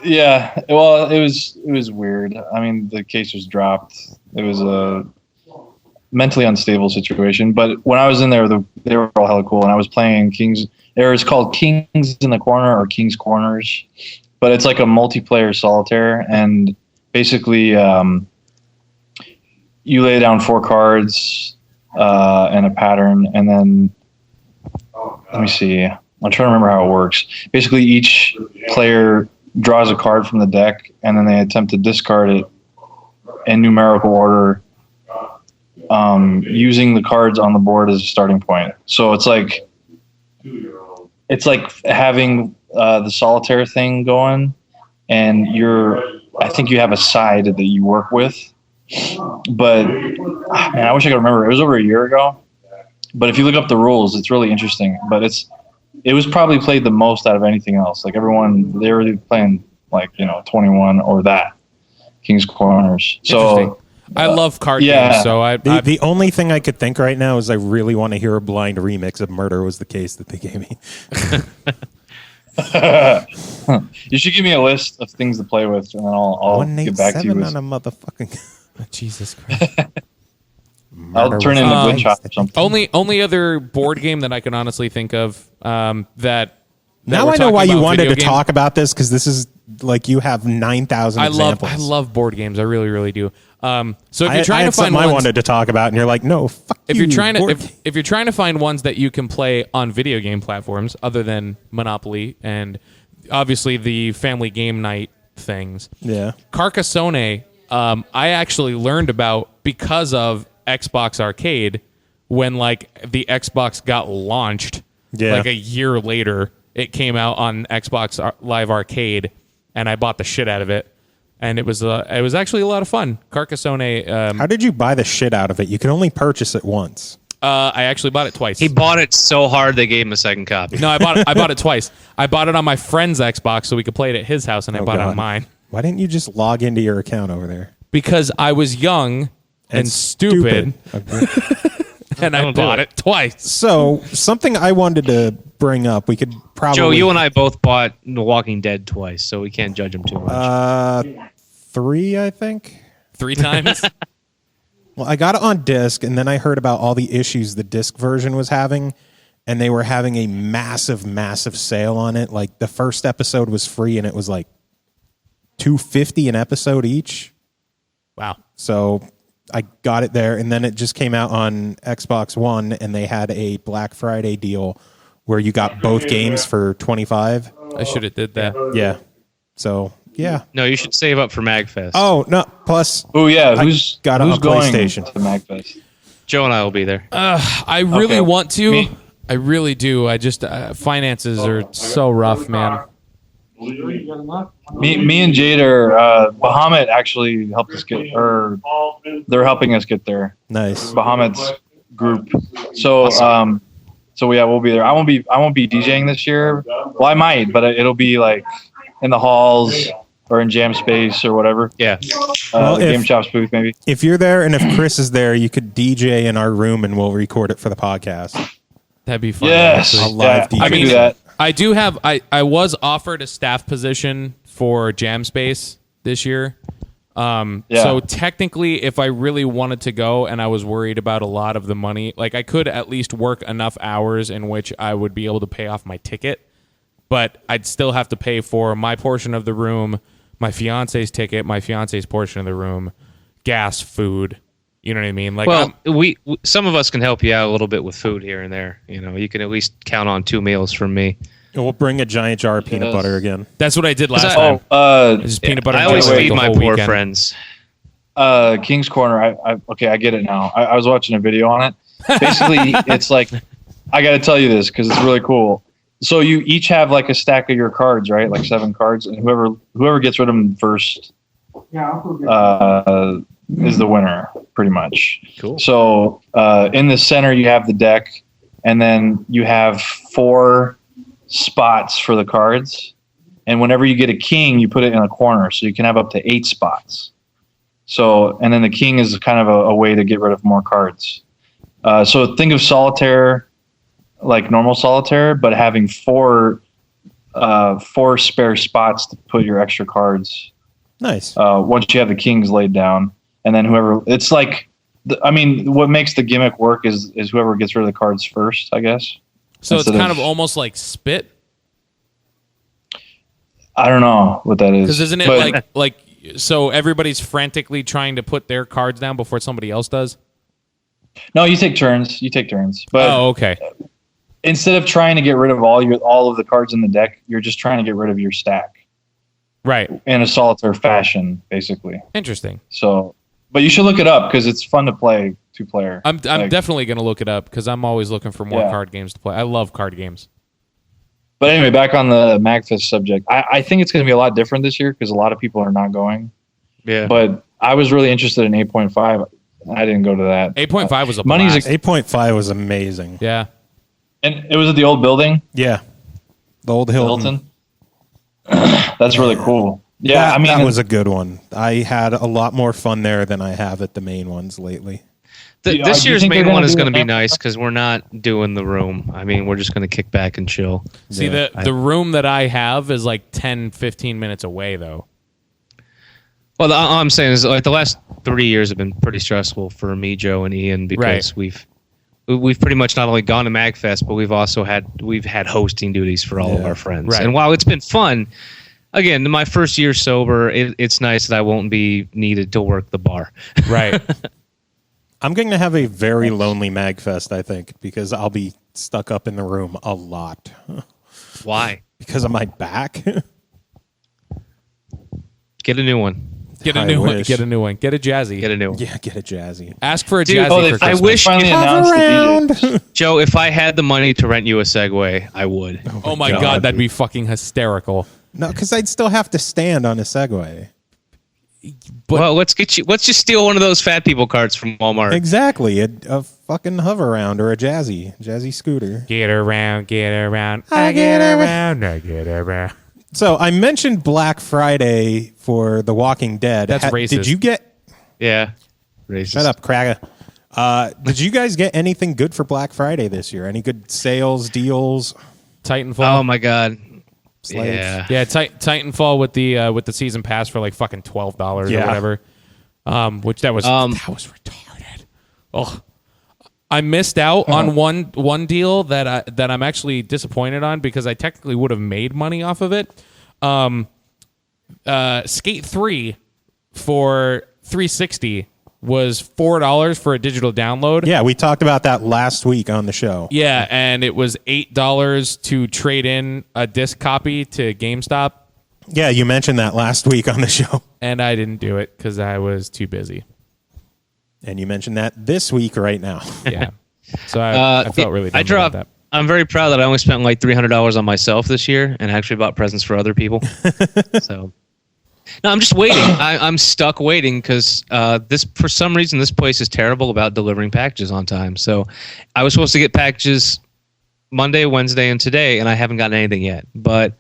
Yeah, well, it was weird. I mean, the case was dropped. It was a mentally unstable situation. But when I was in there, they were all hella cool, and I was playing Kings. It's called Kings in the Corner or King's Corners, but it's like a multiplayer solitaire, and basically you lay down 4 cards and a pattern, and then let me see. I'm trying to remember how it works. Basically, each player draws a card from the deck, and then they attempt to discard it in numerical order, using the cards on the board as a starting point. So it's like having the solitaire thing going, and I think you have a side that you work with. But man, I wish I could remember. It was over a year ago. But if you look up the rules, it's really interesting. But it was probably played the most out of anything else. Like everyone, they were playing 21 or that King's Corners. So Interesting. I love card yeah. games, so The only thing I could think right now is I really want to hear a blind remix of Murder Was the Case that they gave me. you should give me a list of things to play with, and then I'll get back to you. 187 on a motherfucking. Jesus Christ. I'll turn into Glitch Hop or something. Only other board game that I can honestly think of that. Now we're I know talking why you about wanted video to game. talk about this, because this is like you have 9,000 examples. I love board games. I really, really do. So if I you're trying had to find something I ones, wanted to talk about, and you're like, no, fuck if you. you're trying to board if you're trying to find ones that you can play on video game platforms other than Monopoly and obviously the family game night things. Yeah. Carcassonne, I actually learned about because of Xbox Arcade when the Xbox got launched. Yeah. A year later, it came out on Xbox Live Arcade, and I bought the shit out of it. And it was actually a lot of fun. Carcassonne. How did you buy the shit out of it? You can only purchase it once. I actually bought it twice. He bought it so hard they gave him a second copy. No, I bought it twice. I bought it on my friend's Xbox so we could play it at his house, and I bought it God. on mine Why didn't you just log into your account over there? because I was young and stupid, Okay. and I Don't do bought it. it twice. So something I wanted to bring up, we could probably Joe, you and I both bought The Walking Dead twice, so we can't judge him too much. 3, I think. 3 times. Well, I got it on disc, and then I heard about all the issues the disc version was having, and they were having a massive, massive sale on it. Like the first episode was free, and it was like $250 an episode each. Wow. So I got it there, and then it just came out on Xbox One, and they had a Black Friday deal where you got both games for $25. I should have did that. Yeah. So yeah. No, you should save up for MagFest. Oh no! Plus, Oh yeah, who's got it who's on going PlayStation. to MagFest? Joe and I will be there. I really Okay. want to. Me- I really do. I just finances are so rough, man. Me and Jade are Bahamut actually helped us get, or they're helping us get there. nice. Bahamut's group. So so yeah, we'll be there. I won't be DJing this year. Well, I might, but it'll be like in the halls or in Jam Space or whatever. Yeah. Well, The if- Game Chops booth maybe. If you're there, and if Chris is there, you could DJ in our room, and we'll record it for the podcast. That'd be fun. Yes, actually. I'll live yeah, I DJ. can do that. I do have. I was offered a staff position for Jam Space this year. Yeah. So technically, if I really wanted to go and I was worried about a lot of the money, I could at least work enough hours in which I would be able to pay off my ticket. But I'd still have to pay for my portion of the room, my fiance's ticket, my fiance's portion of the room, gas, food. You know what I mean? Well, we some of us can help you out a little bit with food here and there. You know, you can at least count on 2 meals from me. And we'll bring a giant jar of peanut Yes. butter again. that's what I did last Oh, time. Just peanut butter. I and always jelly feed the my whole poor weekend. friends. King's Corner. I get it now. I was watching a video on it. Basically, it's like, I got to tell you this because it's really cool. So you each have like a stack of your cards, right? Like 7 cards, and whoever gets rid of them first is the winner, pretty much. Cool. So in the center you have the deck, and then you have 4 spots for the cards. And whenever you get a king, you put it in a corner, so you can have up to 8 spots. So, and then the king is kind of a way to get rid of more cards. So think of solitaire like normal solitaire, but having 4 spare spots to put your extra cards. Nice. Once you have the kings laid down, and then whoever, it's like, what makes the gimmick work is whoever gets rid of the cards first, I guess. So it's kind of almost like spit. I don't know what that is. Because isn't it like so everybody's frantically trying to put their cards down before somebody else does? No, you take turns. But okay. Instead of trying to get rid of all of the cards in the deck, you're just trying to get rid of your stack. Right. In a solitaire fashion, basically. Interesting. So, but you should look it up because it's fun to play 2-player. I'm definitely going to look it up because I'm always looking for more card games to play. I love card games. But anyway, back on the MagFest subject, I think it's going to be a lot different this year because a lot of people are not going. Yeah. But I was really interested in 8.5. I didn't go to that. 8.5 was a blast. 8.5 was amazing. Yeah. And it was at the old building? Yeah. The old Hilton. That's really cool. Yeah, that was a good one. I had a lot more fun there than I have at the main ones lately. This year's main one is going to be nice because we're not doing the room. I mean, we're just going to kick back and chill. See, the room that I have is like 10, 15 minutes away, though. Well, all I'm saying is like the last 3 years have been pretty stressful for me, Joe, and Ian because we've pretty much not only gone to MagFest, but we've had hosting duties for all of our friends. Right. And while it's been fun, again, my first year sober, it's nice that I won't be needed to work the bar. Right. I'm going to have a very lonely MagFest, I think, because I'll be stuck up in the room a lot. Why? Because of my back. Get a new one. Get a new one. Get a new one. Get a jazzy. Get a new one. Yeah, get a jazzy. Ask for a jazzy for Christmas. I wish finally announced the Joe, if I had the money to rent you a Segway, I would. Oh my God, that'd be fucking hysterical. No, because I'd still have to stand on a Segway. Well, let's just steal one of those fat people carts from Walmart. Exactly. A fucking hover round or a jazzy scooter. Get around, I get around. So I mentioned Black Friday for The Walking Dead. That's racist. Did you get... Yeah. Racist. Shut up, Craga. Did you guys get anything good for Black Friday this year? Any good sales, deals? Titanfall. Oh my God. Slaves? Yeah. Titanfall with the season pass for like fucking $12 or whatever. Which that was retarded. Oh, I missed out on one deal that I'm actually disappointed on because I technically would have made money off of it. Skate 3 for 360 was $4 for a digital download. Yeah, we talked about that last week on the show. Yeah, and it was $8 to trade in a disc copy to GameStop. Yeah, you mentioned that last week on the show. And I didn't do it because I was too busy. And you mentioned that this week right now. Yeah. So I felt really dumb about that. I'm very proud that I only spent like $300 on myself this year and actually bought presents for other people. So, no, I'm just waiting. I'm stuck waiting because for some reason, this place is terrible about delivering packages on time. So I was supposed to get packages Monday, Wednesday, and today, and I haven't gotten anything yet. But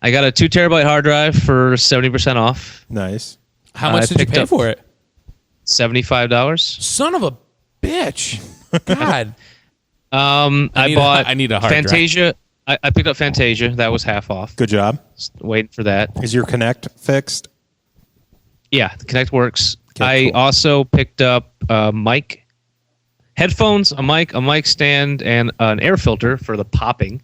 I got a 2 terabyte hard drive for 70% off. Nice. How much did you pay for it? $75. Son of a bitch. God. I need a hard Fantasia. I picked up Fantasia. That was half off. Good job. Just waiting for that. Is your Connect fixed? Yeah, the Connect works. Okay, I also picked up mic, headphones, a mic stand, and an air filter for the popping.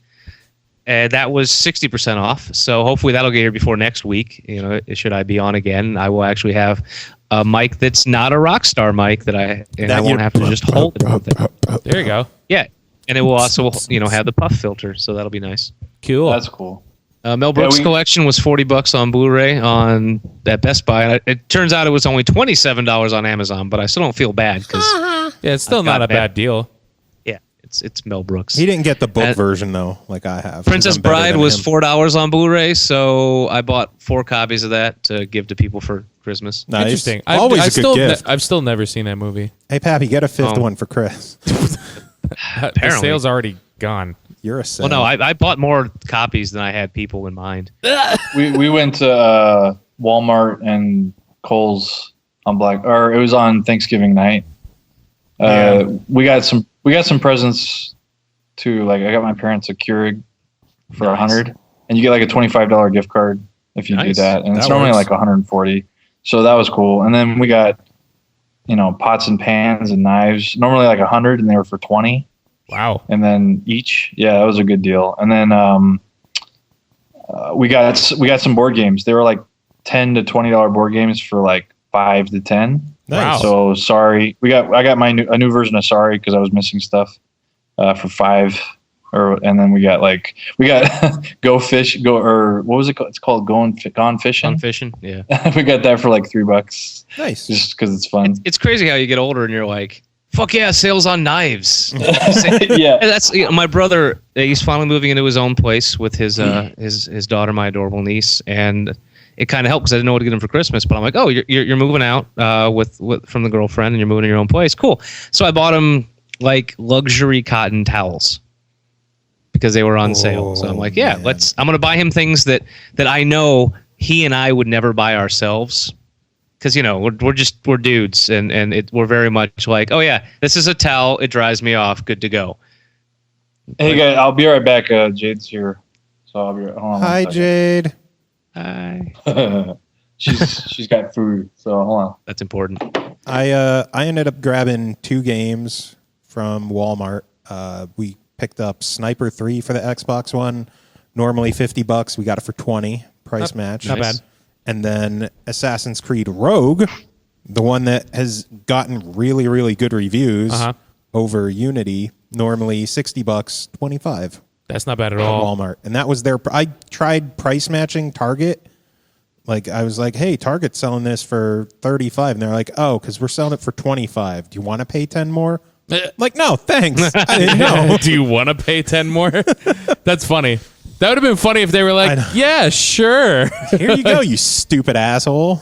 And that was 60% off. So hopefully that'll get here before next week. You know, should I be on again, I will actually have a mic that's not a Rockstar mic that I won't have to just hold it. There you go. Yeah, and it will also have the puff filter, so that'll be nice. Cool. That's cool. Mel Brooks collection was $40 on Blu-ray at Best Buy. It turns out it was only $27 on Amazon, but I still don't feel bad because Yeah, it's still not a bad deal. yeah, it's Mel Brooks. He didn't get the book version though, like I have. Princess Bride was $4 on Blu-ray, so I bought 4 copies of that to give to people for Christmas. Nice. Interesting. Always a good gift. I've still never seen that movie. Hey, Pappy, get a 5th one for Chris. The sale's already gone. You're a sale. Well, no, I bought more copies than I had people in mind. We went to Walmart and Kohl's on it was on Thanksgiving night. We got some presents too. Like I got my parents a Keurig for $100, and you get like a $25 gift card if you do that, and it's normally like $140. So that was cool. And then we got pots and pans and knives, normally like $100, and they were for $20. Wow. And then each, that was a good deal. And then we got some board games. They were like $10 to $20 board games for like $5 to $10. Nice. So Sorry, I got a new version of Sorry because I was missing stuff for $5. And then we got Go Fish, or what was it called? It's called Gone Fishing. Gone Fishing, yeah. We got that for like $3. Nice. Just because it's fun. It's crazy how you get older and you're like, fuck yeah, sales on knives. Yeah. That's my brother. He's finally moving into his own place with his daughter, my adorable niece, and it kind of helped because I didn't know what to get him for Christmas. But I'm like, oh, you're moving out with from the girlfriend, and you're moving to your own place. Cool. So I bought him like luxury cotton towels because they were on sale. So I'm like, yeah, I'm gonna buy him things that I know he and I would never buy ourselves. Because we're dudes, and we're very much like, oh yeah, this is a towel. It dries me off. Good to go. Hey guys, I'll be right back. Jade's here, so I'll be right. Hold on Hi, Jade. Hi. she's got food, so hold on. That's important. I ended up grabbing 2 games from Walmart. We picked up Sniper 3 for the Xbox One. Normally $50. We got it for $20. Price match. Not bad. And then Assassin's Creed Rogue, the one that has gotten really, really good reviews over Unity, normally $60, $25. That's not bad at all. Walmart. And that was I tried price matching Target. Like I was like, hey, Target's selling this for $35. And they're like, oh, because we're selling it for $25. Do you want to pay 10 more? Like, no, thanks. I didn't know. Do you want to pay 10 more? That's funny. That would have been funny if they were like, yeah, sure. Here you go, you stupid asshole.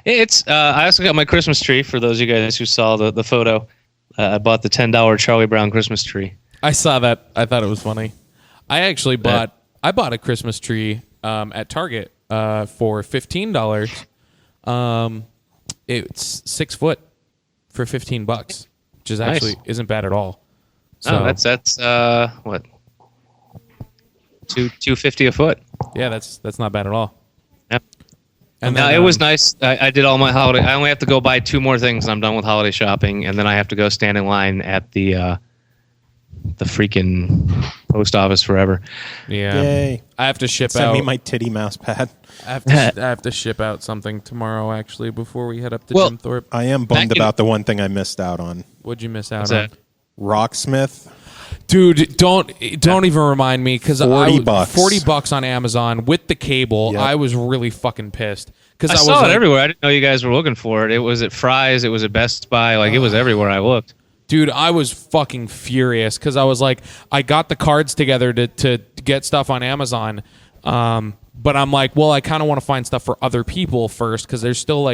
I also got my Christmas tree for those of you guys who saw the photo. I bought the $10 Charlie Brown Christmas tree. I saw that. I thought it was funny. I actually bought a Christmas tree at Target for $15. It's 6 foot for $15, which is actually isn't bad at all. So that's what, $250 a foot. Yeah, that's not bad at all. Yep. And now then, it was nice. I did all my holiday. I only have to go buy 2 more things, and I'm done with holiday shopping. And then I have to go stand in line at the freaking post office forever. Yeah, Yay. I have to ship Send out. me my titty mouse pad. I have to ship out something tomorrow actually before we head up to Jim Thorpe. I am bummed about the one thing I missed out on. What'd you miss out What's on? that? Rocksmith. Dude, don't even remind me because $40. $40 on Amazon with the cable. Yep. I was really fucking pissed because I saw it everywhere. I didn't know you guys were looking for it. It was at Fry's. It was at Best Buy. Like it was everywhere I looked. Dude, I was fucking furious because I was like, I got the cards together to get stuff on Amazon, but I'm like, well, I kind of want to find stuff for other people first because there's still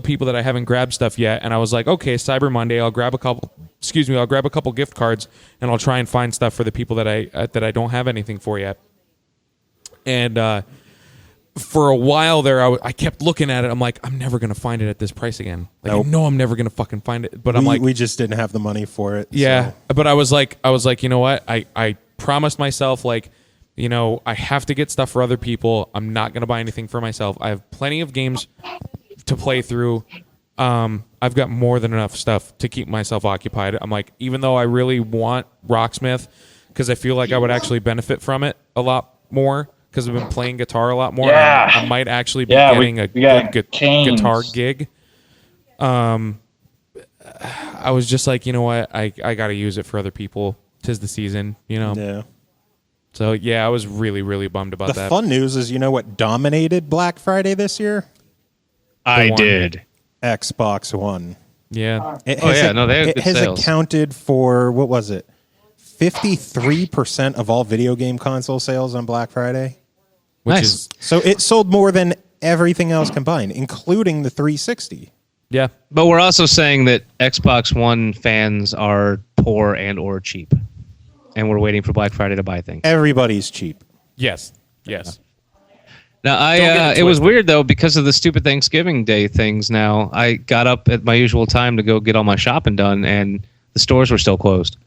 people that I haven't grabbed stuff yet, and I was like, okay, Cyber Monday, I'll grab a couple gift cards and I'll try and find stuff for the people that I don't have anything for yet. And for a while there, I kept looking at it. I'm like, I'm never gonna find it at this price again. Like, Nope. I know I'm never gonna fucking find it. But We just didn't have the money for it. yeah. So. But I was like, you know what? I promised myself, like, you know, I have to get stuff for other people. I'm not gonna buy anything for myself. I have plenty of games to play through. I've got more than enough stuff to keep myself occupied. I'm like, even though I really want Rocksmith because I feel like I would actually benefit from it a lot more because I've been playing guitar a lot more. Yeah. I might actually be getting a good guitar gig. I was just like, you know what? I got to use it for other people. 'Tis the season, you know? Yeah. So yeah, I was really, really bummed about The that. fun news is, you know what dominated Black Friday this year? I one. did. Xbox One. Yeah. It Oh, has, yeah, no, they had it good has sales. accounted for, what was it? 53% of all video game console sales on Black Friday. Which Nice. is So it sold more than everything else combined, including the 360. yeah. But we're also saying that Xbox One fans are poor and or cheap, and we're waiting for Black Friday to buy things. Everybody's cheap. Yes. Yes. Now, Don't get it it was twisted. weird though because of the stupid Thanksgiving Day things. Now I got up at my usual time to go get all my shopping done, and the stores were still closed.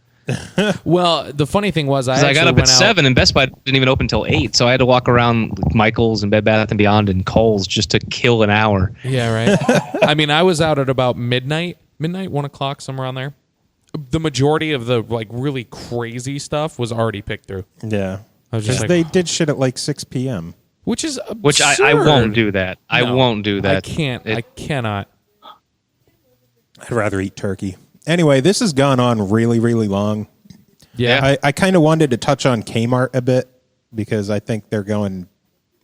Well, the funny thing was, I 'Cause I got actually up went at out- 7, and Best Buy didn't even open till 8, so I had to walk around Michael's and Bed Bath and Beyond and Kohl's just to kill an hour. Yeah, right. I mean, I was out at about midnight, 1:00, somewhere around there. The majority of the like really crazy stuff was already picked through, Yeah. I was just 'Cause like- they did shit at like 6 p.m. which is absurd. Which I won't do that. I No, won't do that. I can't. I cannot. I'd rather eat turkey. Anyway, this has gone on really, really long. Yeah. I kind of wanted to touch on Kmart a bit because I think they're going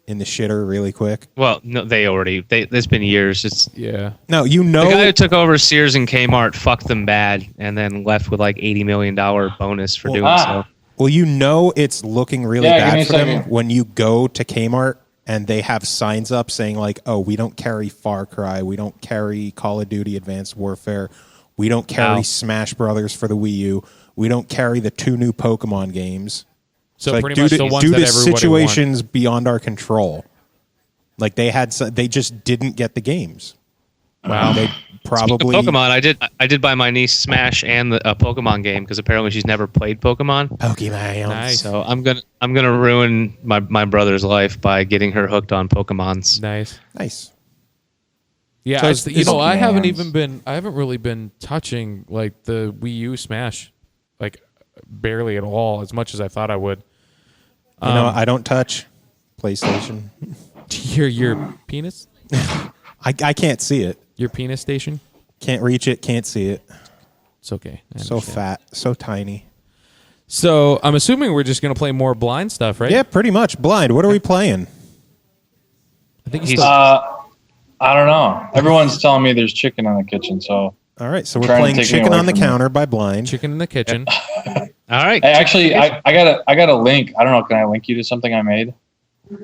in the shitter really quick. Well, no, it's been years. It's Yeah. No, you the guy know, who took over Sears and Kmart fucked them bad, and then left with like $80 million bonus for doing so. well, you know it's looking really Yeah, give me bad a for them second. when you go to Kmart and they have signs up saying like, "Oh, we don't carry Far Cry, we don't carry Call of Duty Advanced Warfare, we don't carry Wow. Smash Brothers for the Wii U, we don't carry the 2 new Pokemon games." So Like, pretty due much to, the ones due that to everybody situations beyond our control, like they just didn't get the games. Wow. They probably Pokemon, I did buy my niece Smash and a Pokemon game because apparently she's never played Pokemon. Pokemon. Nice. So I'm gonna ruin my brother's life by getting her hooked on Pokemons. Nice. Nice. Yeah, So I, it's- you know, it's- I haven't really been touching like the Wii U Smash, like barely at all, as much as I thought I would. You know, I don't touch PlayStation. Your penis, I can't see it. your penis station. Can't reach it. Can't see it. It's okay. I So understand. fat. So tiny. So I'm assuming we're just gonna play more blind stuff, right? Yeah, pretty much. Blind. What are we playing? I think He's- he's I don't know. Everyone's telling me there's chicken in the kitchen, so All right. So we're Trying to playing take me Chicken away on the from you. Counter by Blind. chicken in the kitchen. All right. hey, actually, I got a link. I don't know. Can I link you to something I made?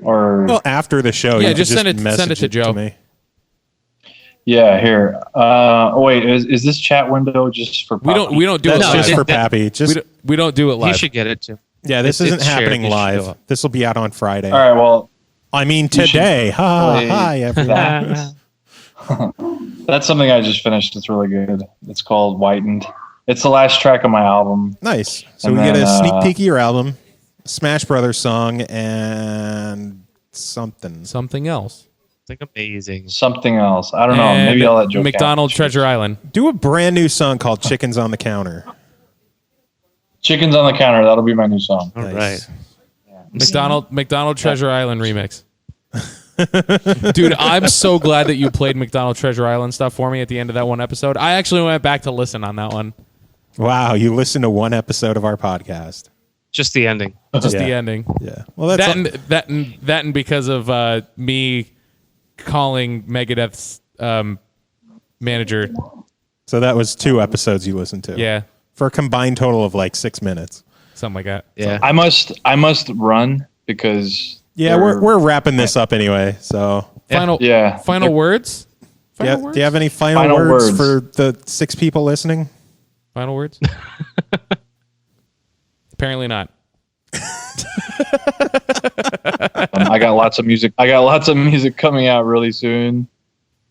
Or Well, after the show, Yeah, you just could send it message to Joe. me. yeah, here. Wait, is this chat window just for? We don't do That's it No, live. just for that- Pappy. Just We don't do it He live. should get it too. yeah, this it's isn't shared. happening It should live. go up. This will be out on Friday. All right. Well, I mean You should today. play Hi, everyone. that's something I just finished. It's really good. It's called Whitened. It's the last track of my album. Nice. So And we get a then, sneak peek of your album, Smash Brothers song, and something. Something else. It's like amazing. Something else. I don't know. And Maybe I'll let Joe. McDonald's count. Treasure Island. Do a brand new song called Chickens on the Counter. Chickens on the Counter. That'll be my new song. All Nice. right. McDonald Treasure Island remix. Dude, I'm so glad that you played McDonald Treasure Island stuff for me at the end of that one episode. I actually went back to listen on that one. Wow, you listened to one episode of our podcast. Just the ending. Just Yeah. the ending. Yeah. Well, that's That and because of me calling Megadeth's manager. so that was 2 episodes you listened to. Yeah, For a combined total of like 6 minutes. something like that. Yeah. I must run because. Yeah, we're wrapping this up anyway. So, Final Yeah. final words. yeah, Final words. do you have any final, Final words words. for the 6 people listening? Final words? Apparently not. I got lots of music. I got lots of music coming out really soon.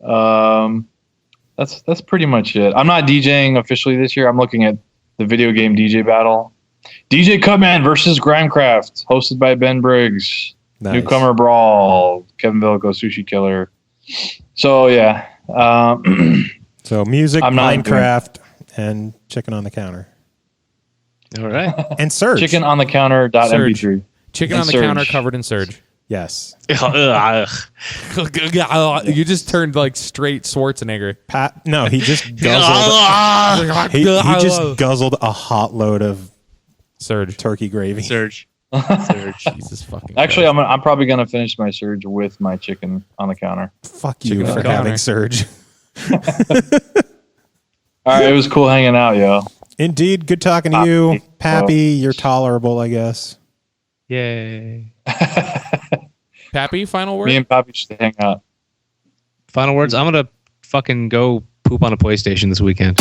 That's pretty much it. I'm not DJing officially this year. I'm looking at the video game DJ battle. DJ Cutman versus Grimecraft, hosted by Ben Briggs. Nice. Newcomer Brawl, Kevin Villico, Sushi Killer. So yeah, So music, I'm not Minecraft, and Chicken on the Counter. All right. And Surge. chicken on the counter .mp3. Chicken And on the Surge. counter covered in surge. Yes. You just turned like straight Schwarzenegger. No, he just guzzled. he just guzzled a hot load of Surge. turkey gravy. Surge. Jesus fucking. Actually, Christ. I'm probably gonna finish my surge with my chicken on the counter. Fuck you Chicken for counter. having surge. All right, it was cool hanging out, yo. Indeed, good talking to you, Pappy. You're tolerable, I guess. Yay. Pappy, final word. Me and Pappy should hang out. Final words. I'm gonna fucking go poop on a PlayStation this weekend.